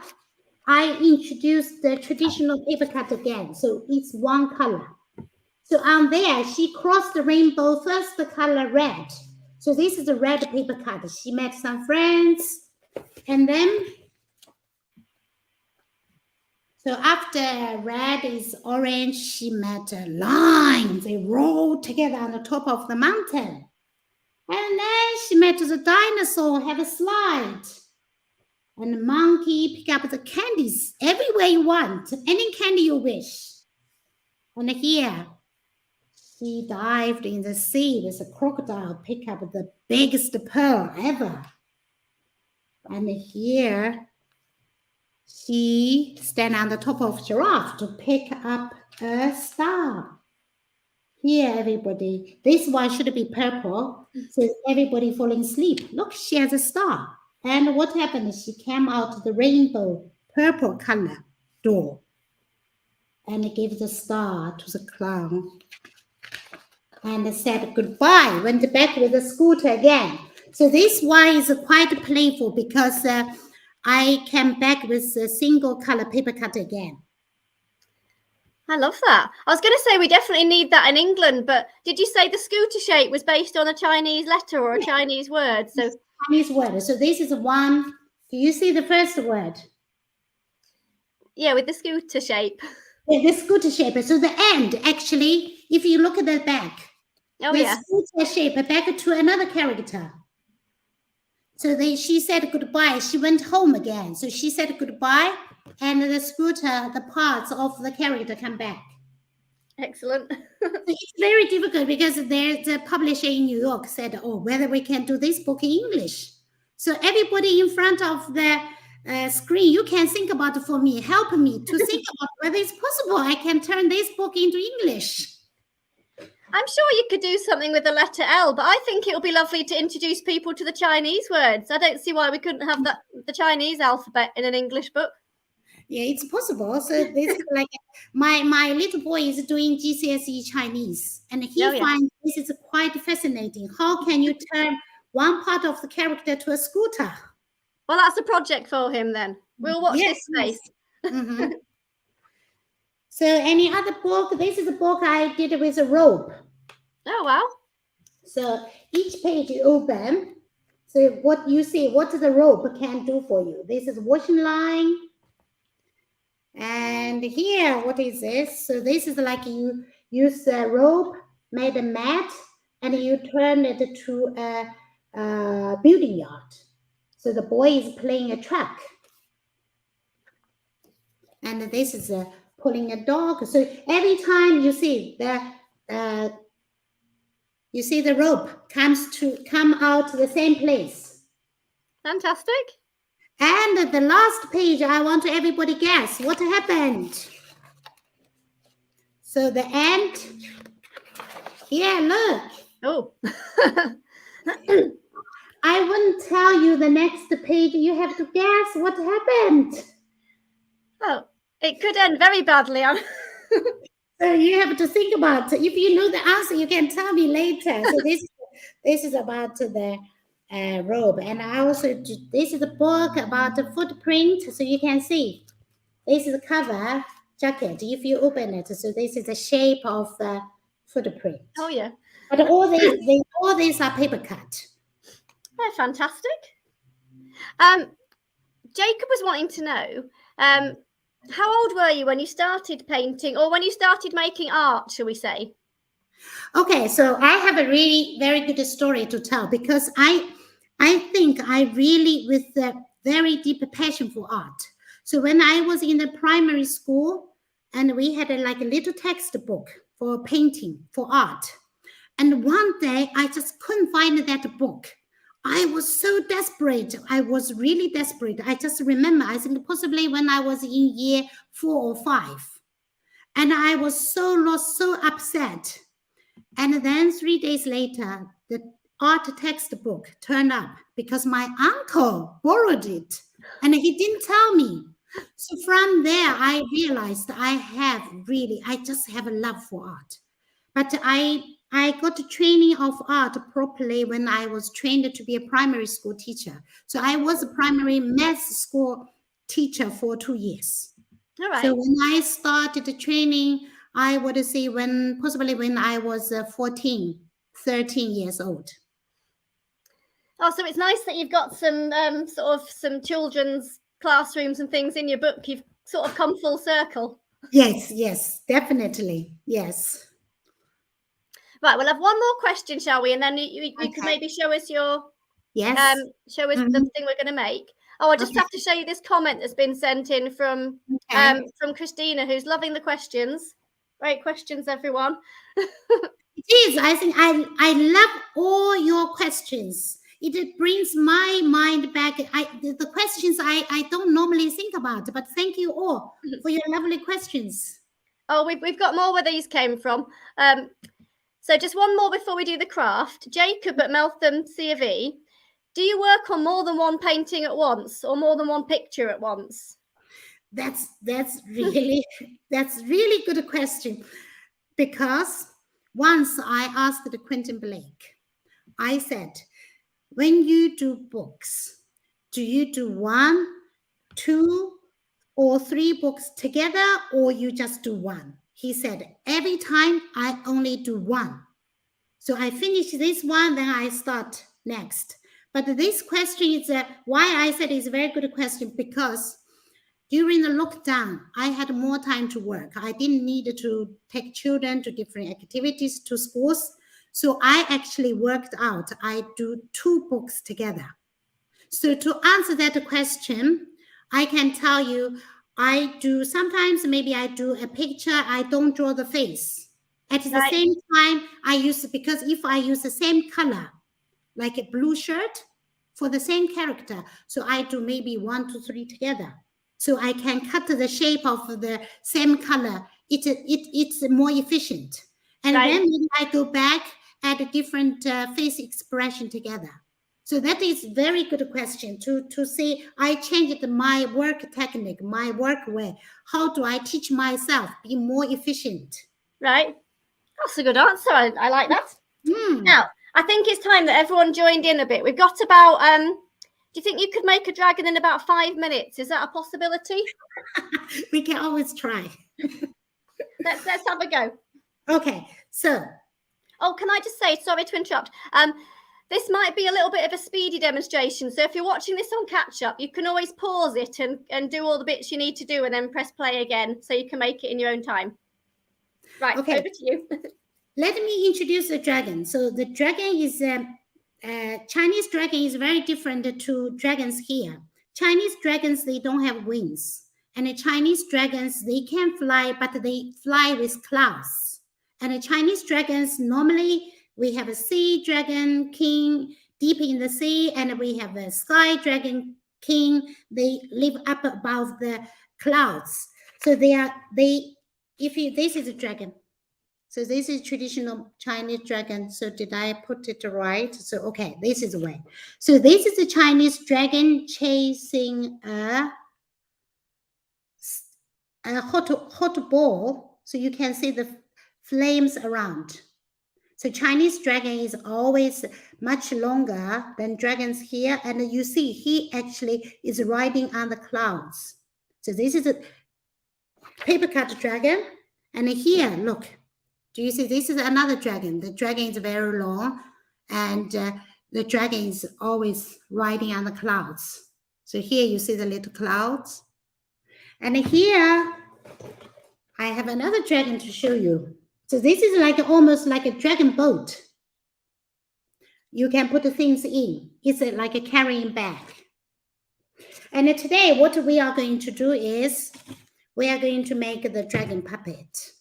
I introduced the traditional paper cut again. So it's one color. So on there, she crossed the rainbow, first the color red. So this is a red paper cut. She met some friends. And then, so after red is orange, she met a lion. They rolled together on the top of the mountain. And then she met the dinosaur, have a slide. And the monkey pick up the candies everywhere you want, any candy you wish. And here, she dived in the sea with a crocodile, pick up the biggest pearl ever. And here, she stand on the top of giraffe to pick up a star. Here, everybody, this one should be purple, so everybody falling asleep. Look, she has a star. And what happened is she came out of the rainbow purple color door and gave the star to the clown and said goodbye, went back with the scooter again. So this one is quite playful because I came back with a single color paper cut again. I love that. I was going to say we definitely need that in England, but did you say the scooter shape was based on a Chinese letter or a Chinese word? So Chinese word. So this is one. Do you see the first word? Yeah, with the scooter shape. The scooter shape. So the end, actually, if you look at the back, scooter shape back to another character. So she said goodbye. She went home again. So she said goodbye, and the scooter, the parts of the character come back. Excellent. It's very difficult because there's a publisher in New York said, oh, whether we can do this book in English. So everybody in front of the screen, you can think about it for me, help me to think about whether it's possible I can turn this book into English. I'm sure you could do something with the letter L, but I think it would be lovely to introduce people to the Chinese words. I don't see why we couldn't have the Chinese alphabet in an English book. Yeah, it's possible. So this is like my little boy is doing GCSE Chinese, and he finds this is quite fascinating. How can you turn one part of the character to a scooter? Well, that's a project for him then. We'll watch this space. Mm-hmm. So any other book? This is a book I did with a rope. Oh, wow. So each page you open. So what you see, what the rope can do for you. This is washing line. And here, what is this? So this is like you use a rope, made a mat, and you turn it to a building yard. So the boy is playing a truck. And this is pulling a dog. So every time you see the rope come out to the same place. Fantastic. And the last page, I want everybody guess what happened. So the end. Yeah, look. Oh. I wouldn't tell you the next page. You have to guess what happened. Oh, it could end very badly. So you have to think about it. If you know the answer, you can tell me later. So this is about the robe, and I also this is a book about the footprint, so you can see this is the cover. jacket. If you open it, so this is the shape of the footprint. Oh yeah. But all these are paper cut. They're fantastic. Jacob was wanting to know, how old were you when you started painting, or when you started making art, shall we say? Okay, so I have a really very good story to tell, because I think I really, with a very deep passion for art. So when I was in the primary school, and we had a little textbook for painting, for art. And one day I just couldn't find that book. I was so desperate. I was really desperate. I just remember, I think possibly when I was in year 4 or 5. And I was so lost, so upset. And then 3 days later, the art textbook turned up because my uncle borrowed it and he didn't tell me. So from there, I realized I just have a love for art. But I got a training of art properly when I was trained to be a primary school teacher. So I was a primary math school teacher for 2 years. All right. So when I started the training, I would say possibly when I was 13 years old. Oh, so it's nice that you've got some some children's classrooms and things in your book. You've sort of come full circle. Yes, definitely. Yes. Right, we'll have one more question, shall we? And then you could maybe show us your show us the thing we're going to make. Oh, I just have to show you this comment that's been sent in from Christina, who's loving the questions. Great questions, everyone. It is. I think I love all your questions. It brings my mind back. The questions I don't normally think about, but thank you all for your lovely questions. Oh, we've got more where these came from. So just one more before we do the craft. Jacob at Meltham C of E, do you work on more than one painting at once, or more than one picture at once? That's really good question, because once I asked Quentin Blake, I said, when you do books, do you do 1, 2, or 3 books together, or you just do one? He said, every time I only do one. So I finish this one, then I start next. But this question is why I said it's a very good question, because during the lockdown, I had more time to work. I didn't need to take children to different activities, to schools. So I actually worked out, I do 2 books together. So to answer that question, I can tell you, sometimes maybe I do a picture, I don't draw the face. At the same time, because if I use the same color, like a blue shirt, for the same character, so I do maybe 1, 2, 3 together. So I can cut the shape of the same color. It's more efficient. And then maybe I go back, add a different face expression together. So that is very good question to say, I changed my work technique, my work way. How do I teach myself be more efficient? Right. That's a good answer. I like that. Now, I think it's time that everyone joined in a bit. We've got about, do you think you could make a dragon in about 5 minutes? Is that a possibility? We can always try. Let's have a go. Okay, so. Oh, can I just say, sorry to interrupt. This might be a little bit of a speedy demonstration. So if you're watching this on catch up, you can always pause it and do all the bits you need to do and then press play again so you can make it in your own time. Right, okay. Over to you. Let me introduce the dragon. So the dragon is, Chinese dragon is very different to dragons here. Chinese dragons, they don't have wings. And the Chinese dragons, they can fly, but they fly with clouds. And the Chinese dragons, normally, we have a sea dragon king deep in the sea, and we have a sky dragon king. They live up above the clouds. So this is a dragon. So this is traditional Chinese dragon. So did I put it right? So, okay, this is the way. So this is a Chinese dragon chasing a hot ball. So you can see the flames around. So Chinese dragon is always much longer than dragons here. And you see, he actually is riding on the clouds. So this is paper cut dragon. And here, look, do you see? This is another dragon. The dragon is very long, and the dragon is always riding on the clouds. So here you see the little clouds. And here I have another dragon to show you. So this is like almost like a dragon boat. You can put the things in. It's like a carrying bag. And today what we are going to do is we are going to make the dragon puppet.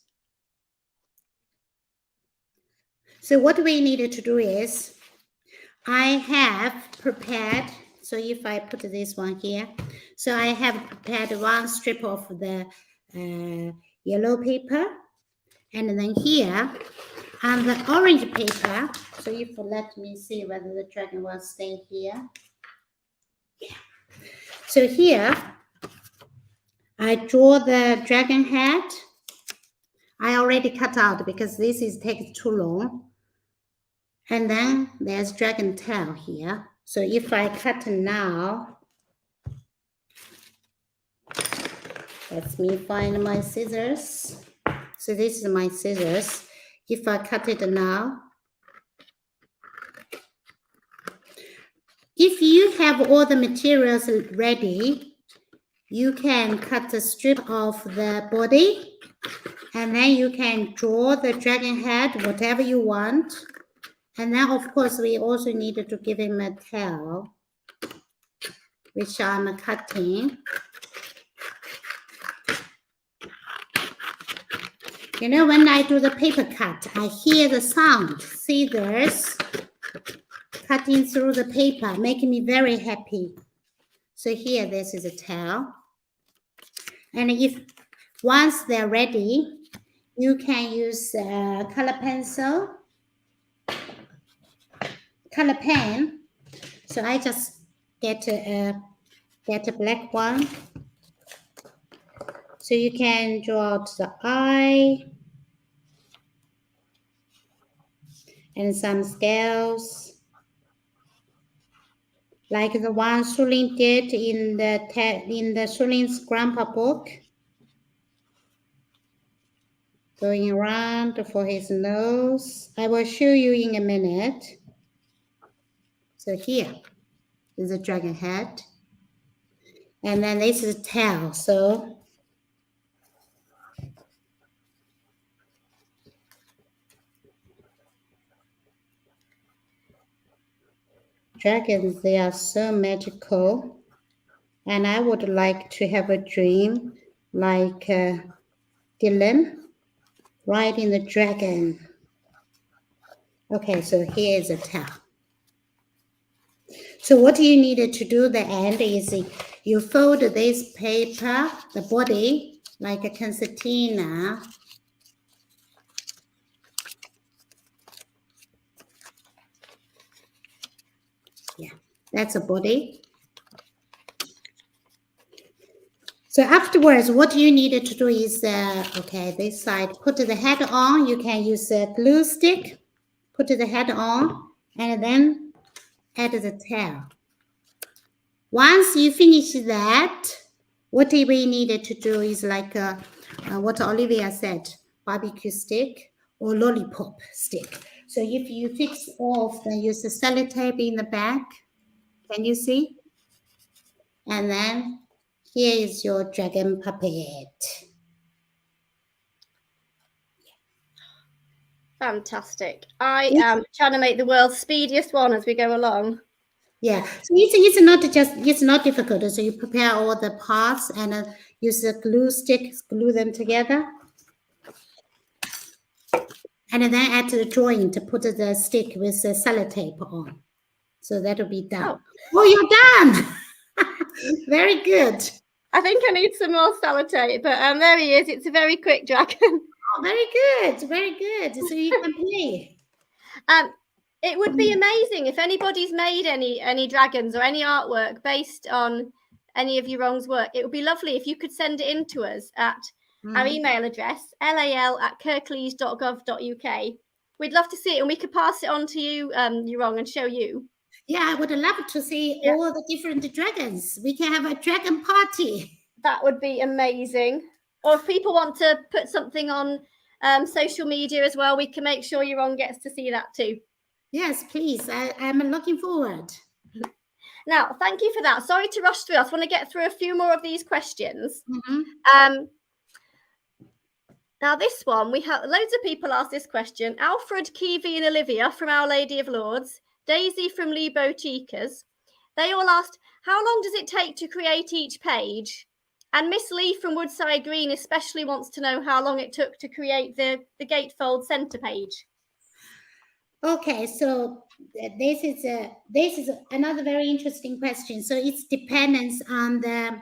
So what we needed to do is I have prepared, so if I put this one here, so I have prepared one strip of the yellow paper, and then here on the orange paper, so if you let me see whether the dragon will stay here. Yeah. So here I draw the dragon head. I already cut out because this takes too long. And then there's dragon tail here. So if I cut now, let me find my scissors. So this is my scissors. If I cut it now, if you have all the materials ready, you can cut the strip of the body, and then you can draw the dragon head, whatever you want. And then, of course, we also needed to give him a tail, which I'm cutting. You know, when I do the paper cut, I hear the sound, scissors cutting through the paper, making me very happy. So here, this is a tail. And if once they're ready, you can use a color pencil, color pen. So I just get a black one. So you can draw out the eye and some scales, like the one Sulin did in the Sulin's grandpa book, going around for his nose. I will show you in a minute. So here is a dragon head, and then this is a tail. So dragons, they are so magical, and I would like to have a dream like Dylan riding the dragon. Okay, so here is a tail. So what you needed to do the end is you fold this paper, the body, like a concertina. Yeah, that's a body. So afterwards, what you needed to do is, okay, this side, put the head on. You can use a glue stick, put the head on, and then add the tail. Once you finish that, what we needed to do is like what Olivia said, barbecue stick or lollipop stick. So if you fix off, then use the sellotape in the back. Can you see? And then here is your dragon puppet. Fantastic. I am trying to make the world's speediest one as we go along. Yeah, so it's not difficult. So you prepare all the parts and use a glue stick, glue them together. And then add the drawing to put the stick with the sellotape on. So that'll be done. Oh, you're done. Very good. I think I need some more sellotape, but there he is. It's a very quick dragon. Oh, very good. Very good. So you can play. It would be amazing if anybody's made any dragons or any artwork based on any of Yurong's work. It would be lovely if you could send it in to us at our email address, lal@kirklees.gov.uk. We'd love to see it, and we could pass it on to you, Yurong, and show you. Yeah, I would love to see all the different dragons. We can have a dragon party. That would be amazing. Or if people want to put something on social media as well, we can make sure Yurong gets to see that too. Yes, please. I'm looking forward. Now, thank you for that. Sorry to rush through. I just want to get through a few more of these questions. Now, this one, we have loads of people ask this question. Alfred, Kiwi and Olivia from Our Lady of Lourdes, Daisy from Libo Chicas. They all asked, how long does it take to create each page? And Miss Lee from Woodside Green especially wants to know how long it took to create the gatefold centre page. Okay, so this is another very interesting question. So it's dependence on the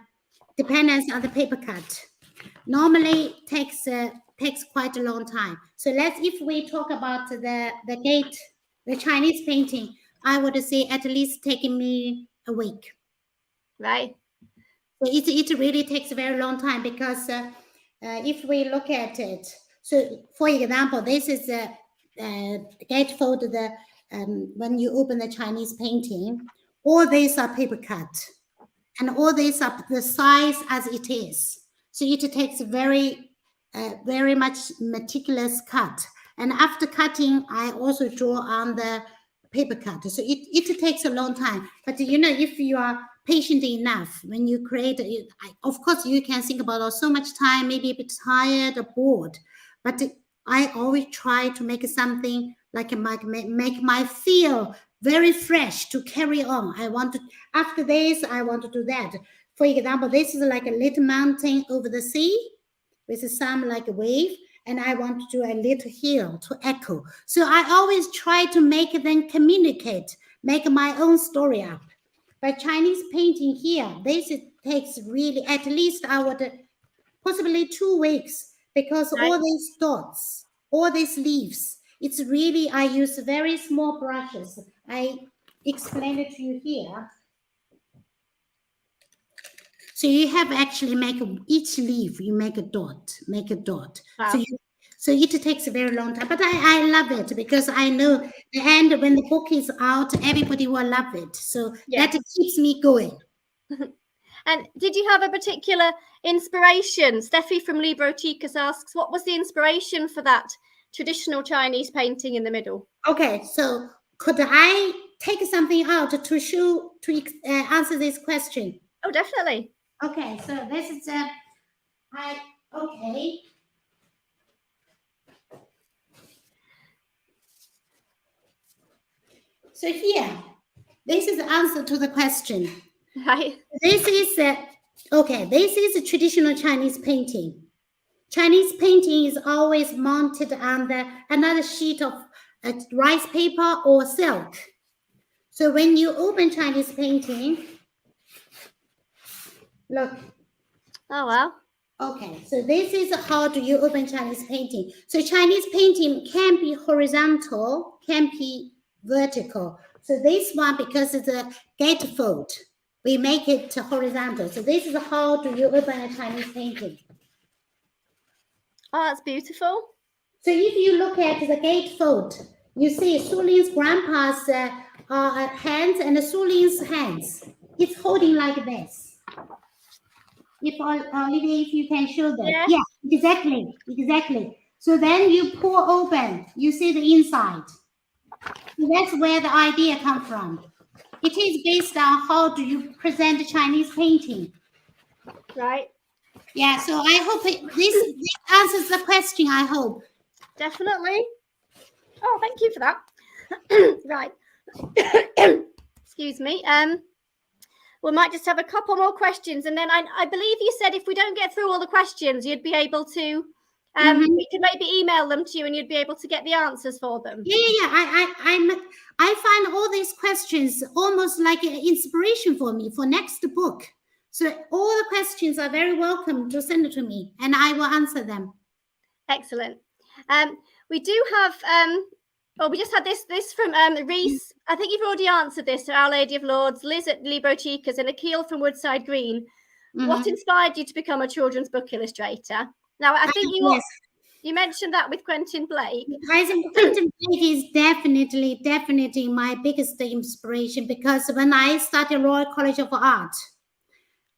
paper cut. Normally takes quite a long time. So if we talk about the Chinese painting, I would say at least taking me a week. Right. So it really takes a very long time because if we look at it, so for example, this is a gatefold. When you open the Chinese painting, all these are paper cut, and all these are the size as it is. So it takes very much meticulous cut. And after cutting, I also draw on the paper cut. So it takes a long time. But if you are patient enough, when you create it, of course you can think about so much time, maybe a bit tired or bored. But I always try to make something like make my feel very fresh to carry on. After this, I want to do that. For example, this is like a little mountain over the sea with some like a wave, and I want to do a little hill to echo. So I always try to make them communicate, make my own story up. But Chinese painting here, this takes really at least possibly 2 weeks, because Right. all these dots, all these leaves, it's really, I use very small brushes. I explain it to you here. So you have actually each leaf, you make a dot. Wow. So it takes a very long time, but I love it because I know the end when the book is out, everybody will love it. So that keeps me going. And did you have a particular inspiration? Steffi from Libro Chicas asks, what was the inspiration for that traditional Chinese painting in the middle? Okay, so could I take something out to answer this question? Oh, definitely. Okay, so this is okay. So here, this is the answer to the question. Right. This is this is a traditional Chinese painting. Chinese painting is always mounted on another sheet of rice paper or silk. So when you open Chinese painting, look. Oh, wow. Okay, so this is how do you open Chinese painting. So Chinese painting can be horizontal, can be vertical. So this one, because it's a gatefold, we make it horizontal. So this is how do you open a Chinese painting. Oh, that's beautiful. So if you look at the gatefold, you see Sulin's grandpa's hands and Sulin's hands. It's holding like this. If Olivia, if you can show them. Yeah, exactly. So then you pull open, you see the inside. So that's where the idea comes from. It is based on how do you present Chinese painting. Right. Yeah, so I hope this answers the question, I hope. Definitely. Oh, thank you for that. Right. Excuse me. We might just have a couple more questions, and then I believe you said if we don't get through all the questions, you'd be able to, we could maybe email them to you, and you'd be able to get the answers for them. Yeah. I find all these questions almost like an inspiration for me for next book. So all the questions are very welcome to send it to me, and I will answer them. Excellent. We do have. We just had this from Reese. I think you've already answered this. So Our Lady of Lourdes, Liz at Libro Chicas, and Akil from Woodside Green. What inspired you to become a children's book illustrator? Now, I think you mentioned that with Quentin Blake. I think Quentin Blake is definitely my biggest inspiration, because when I started Royal College of Art,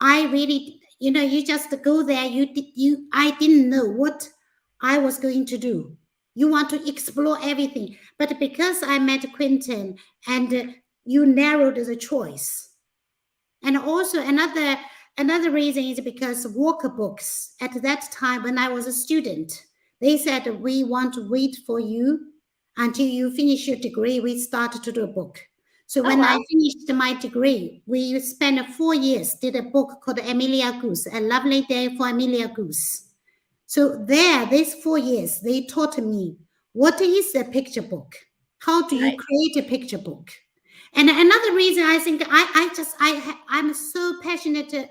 I really, you just go there. I didn't know what I was going to do. You want to explore everything. But because I met Quentin and you narrowed the choice. And also another reason is because Walker Books, at that time when I was a student, they said, we want to wait for you until you finish your degree. We started to do a book. So when I finished my degree, we spent 4 years, did a book called Amelia Goose, A Lovely Day for Amelia Goose. So there, these 4 years, they taught me what is a picture book? How do you create a picture book? And another reason I think I'm so passionate.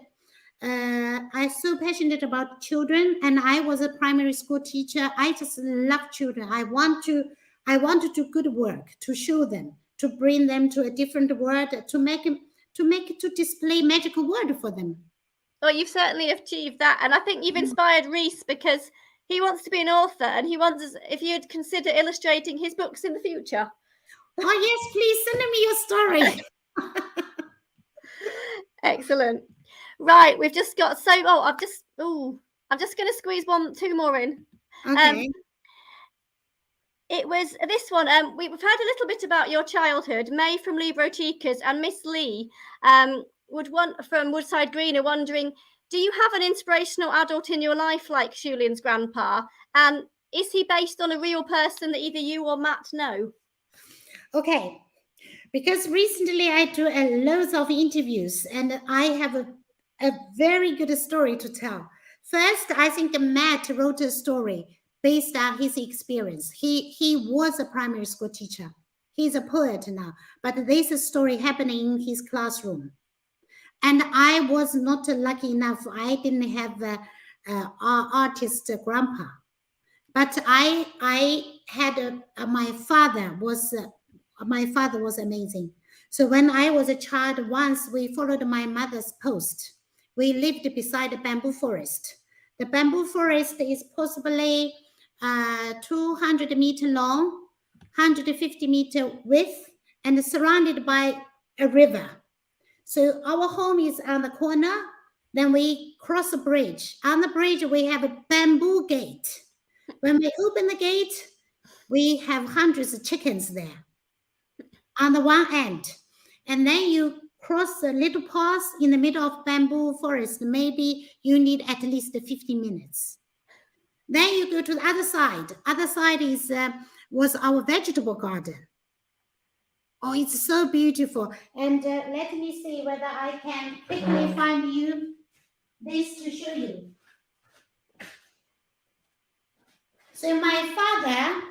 I'm so passionate about children, and I was a primary school teacher. I just love children. I want to do good work, to show them, to bring them to a different world, to display magical world for them. Well, you've certainly achieved that, and I think you've inspired Reese because he wants to be an author, and he wonders if you'd consider illustrating his books in the future. Oh yes, please send me your story. Excellent. Right, we've just got I'm just going to squeeze 2 more in. Okay. It was this one. We've heard a little bit about your childhood. May from Libroticas and Miss Lee from Woodside Green are wondering, do you have an inspirational adult in your life like Shulin's grandpa? And is he based on a real person that either you or Matt know? Okay, because recently I do loads of interviews and I have a very good story to tell. First, I think Matt wrote a story based on his experience. He was a primary school teacher. He's a poet now, but this story happening in his classroom. And I was not lucky enough. I didn't have an artist grandpa, but I had my father was amazing. So when I was a child, once we followed my mother's post. We lived beside a bamboo forest. The bamboo forest is possibly 200 meter long, 150 meter width, and surrounded by a river. So our home is on the corner. Then we cross a bridge. On the bridge, we have a bamboo gate. When we open the gate, we have hundreds of chickens there on the one end. And then you cross a little path in the middle of bamboo forest. Maybe you need at least 15 minutes. Then you go to the other side. Other side was our vegetable garden. Oh, it's so beautiful. And let me see whether I can quickly find you this to show you. So my father,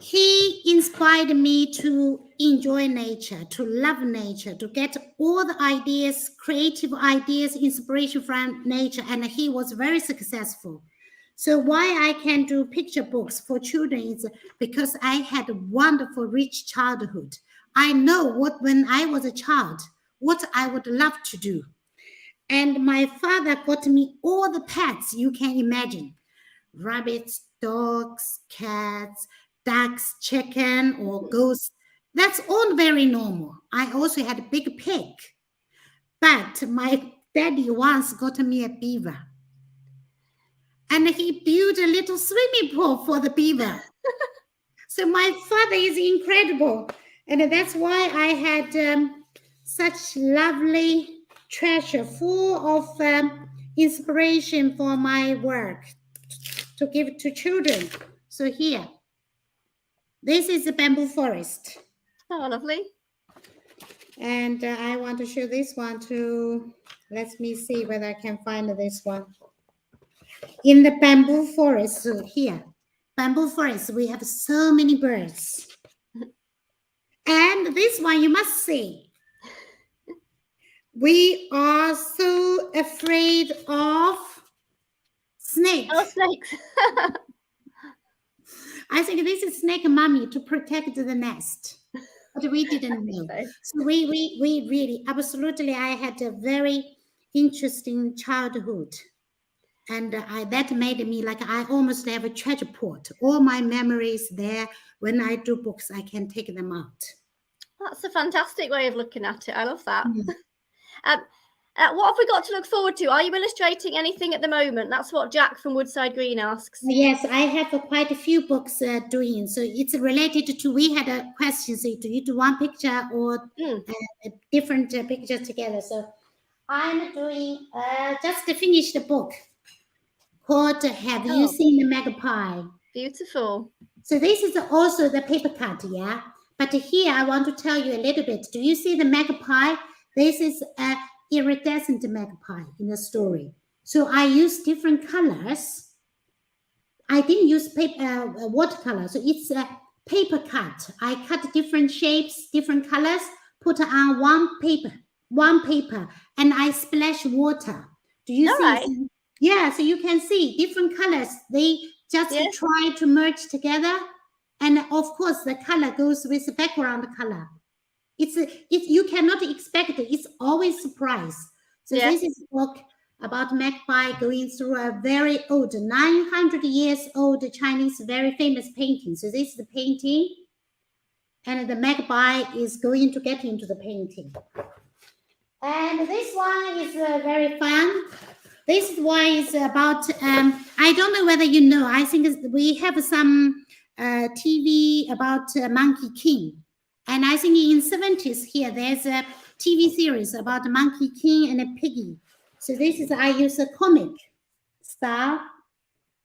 he inspired me to enjoy nature, to love nature, to get all the ideas, creative ideas, inspiration from nature. And he was very successful. So why I can do picture books for children is because I had a wonderful, rich childhood. I know when I was a child, what I would love to do. And my father got me all the pets you can imagine. Rabbits, dogs, cats, ducks, chicken, or goats. That's all very normal. I also had a big pig. But my daddy once got me a beaver. And he built a little swimming pool for the beaver. So my father is incredible. And that's why I had such lovely treasure full of inspiration for my work to give to children. So here, this is the bamboo forest. Oh, lovely. And I want to show this one too. Let me see whether I can find this one. In the bamboo forest, so here, bamboo forest, we have so many birds. And this one you must see. We are so afraid of snakes. Oh, snakes. I think this is snake mommy to protect the nest. But we didn't know. So we really, absolutely, I had a very interesting childhood. And that made me like I almost have a treasure port. All my memories there. When I do books, I can take them out. That's a fantastic way of looking at it. I love that. What have we got to look forward to? Are you illustrating anything at the moment? That's what Jack from Woodside Green asks. Yes, I have quite a few books doing. So it's related to, we had a question, so do you do one picture or different pictures together? So I'm doing, just finished a book called Have You Seen the Magpie? Beautiful. So this is also the paper cut, yeah? But here I want to tell you a little bit. Do you see the magpie? This is a iridescent magpie in the story. So I use different colors. I didn't use paper, watercolor. So it's a paper cut. I cut different shapes, different colors, put on one paper, and I splash water. Do you see? Right. Yeah, so you can see different colors. They just try to merge together. And of course, the color goes with the background color. You cannot expect it. It's always surprise. So this is a book about magpie going through a very old, 900 years old Chinese, very famous painting. So this is the painting. And the magpie is going to get into the painting. And this one is very fun. This one is about, I don't know whether you know, I think we have some TV about Monkey King. And I think in the 70s here, there's a TV series about Monkey King and a piggy. So this is, I use a comic style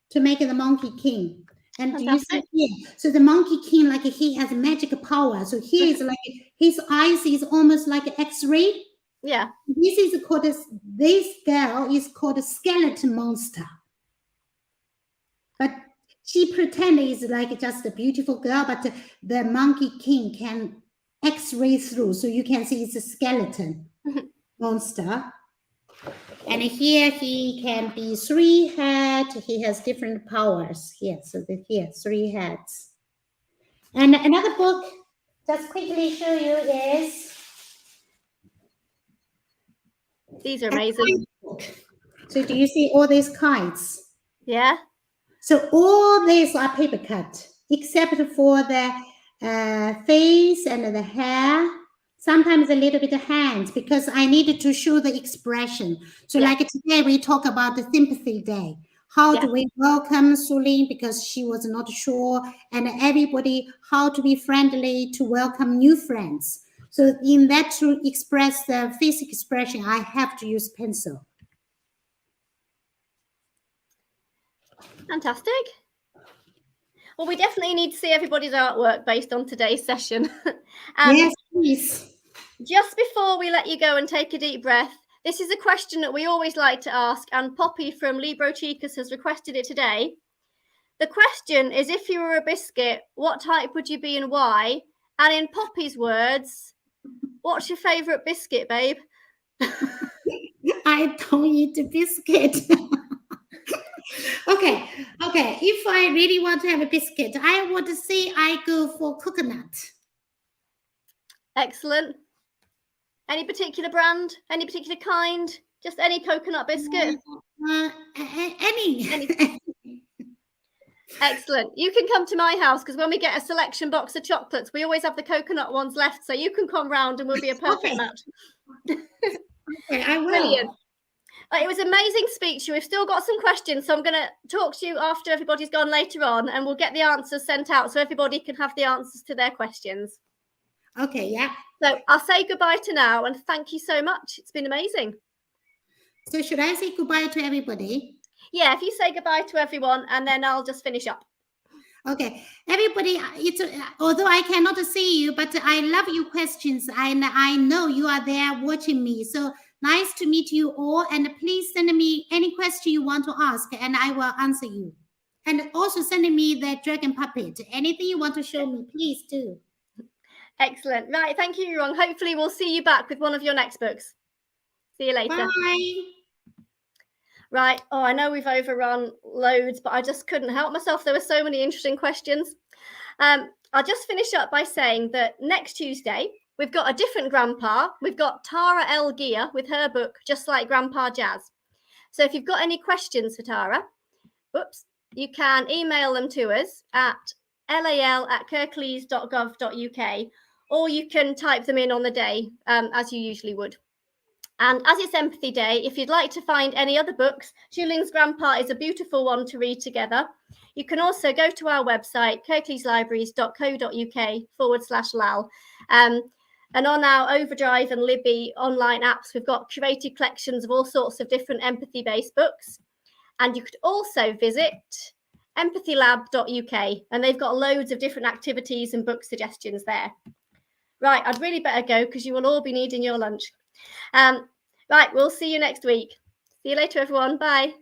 to make the Monkey King. And do you see here? So the Monkey King, like he has magic power. So here is like, his eyes is almost like an X-ray. Yeah. This is called, this girl is called a skeleton monster. But she pretends is like just a beautiful girl, but the Monkey King can X-ray through. So you can see it's a skeleton monster. And here he can be 3 heads. He has different powers here. So here, 3 heads. And another book, just quickly show you is, these are amazing. So do you see all these kites? Yeah. So all these are paper cut, except for the face and the hair. Sometimes a little bit of hands, because I needed to show the expression. So like today, we talk about the Sympathy Day. How do we welcome Sulin, because she was not sure, and everybody, how to be friendly to welcome new friends. So in that, to express the face expression, I have to use pencil. Fantastic. Well, we definitely need to see everybody's artwork based on today's session. Yes, please. Just before we let you go and take a deep breath, this is a question that we always like to ask, and Poppy from Libro Chicas has requested it today. The question is, if you were a biscuit, what type would you be and why? And in Poppy's words, what's your favourite biscuit, babe? I don't eat a biscuit. Okay. If I really want to have a biscuit, I would say I go for coconut. Excellent. Any particular brand? Any particular kind? Just any coconut biscuit? Any. Excellent. You can come to my house, because when we get a selection box of chocolates, we always have the coconut ones left. So you can come round and we'll be a perfect match. Okay, I will. Brilliant. It was amazing speech. We've still got some questions, so I'm going to talk to you after everybody's gone later on, and we'll get the answers sent out so everybody can have the answers to their questions. Okay, yeah. So I'll say goodbye to now, and thank you so much. It's been amazing. So should I say goodbye to everybody? Yeah, if you say goodbye to everyone, and then I'll just finish up. Okay, everybody, it's although I cannot see you, but I love your questions, and I know you are there watching me. So nice to meet you all, and please send me any question you want to ask, and I will answer you. And also send me the dragon puppet. Anything you want to show me, please do. Excellent. Right, thank you, Yurong. Hopefully we'll see you back with one of your next books. See you later. Bye. Right. Oh, I know we've overrun loads, but I just couldn't help myself. There were so many interesting questions. I'll just finish up by saying that next Tuesday, we've got a different grandpa. We've got Tara L. Gear with her book, Just Like Grandpa Jazz. So if you've got any questions for Tara, you can email them to us at lal@kirklees.gov.uk, or you can type them in on the day, as you usually would. And as it's Empathy Day, if you'd like to find any other books, Shuling's Grandpa is a beautiful one to read together. You can also go to our website, kirkleyslibraries.co.uk/lal. And on our Overdrive and Libby online apps, we've got curated collections of all sorts of different empathy-based books. And you could also visit empathylab.uk, and they've got loads of different activities and book suggestions there. Right, I'd really better go because you will all be needing your lunch. Right, we'll see you next week. See you later, everyone. Bye.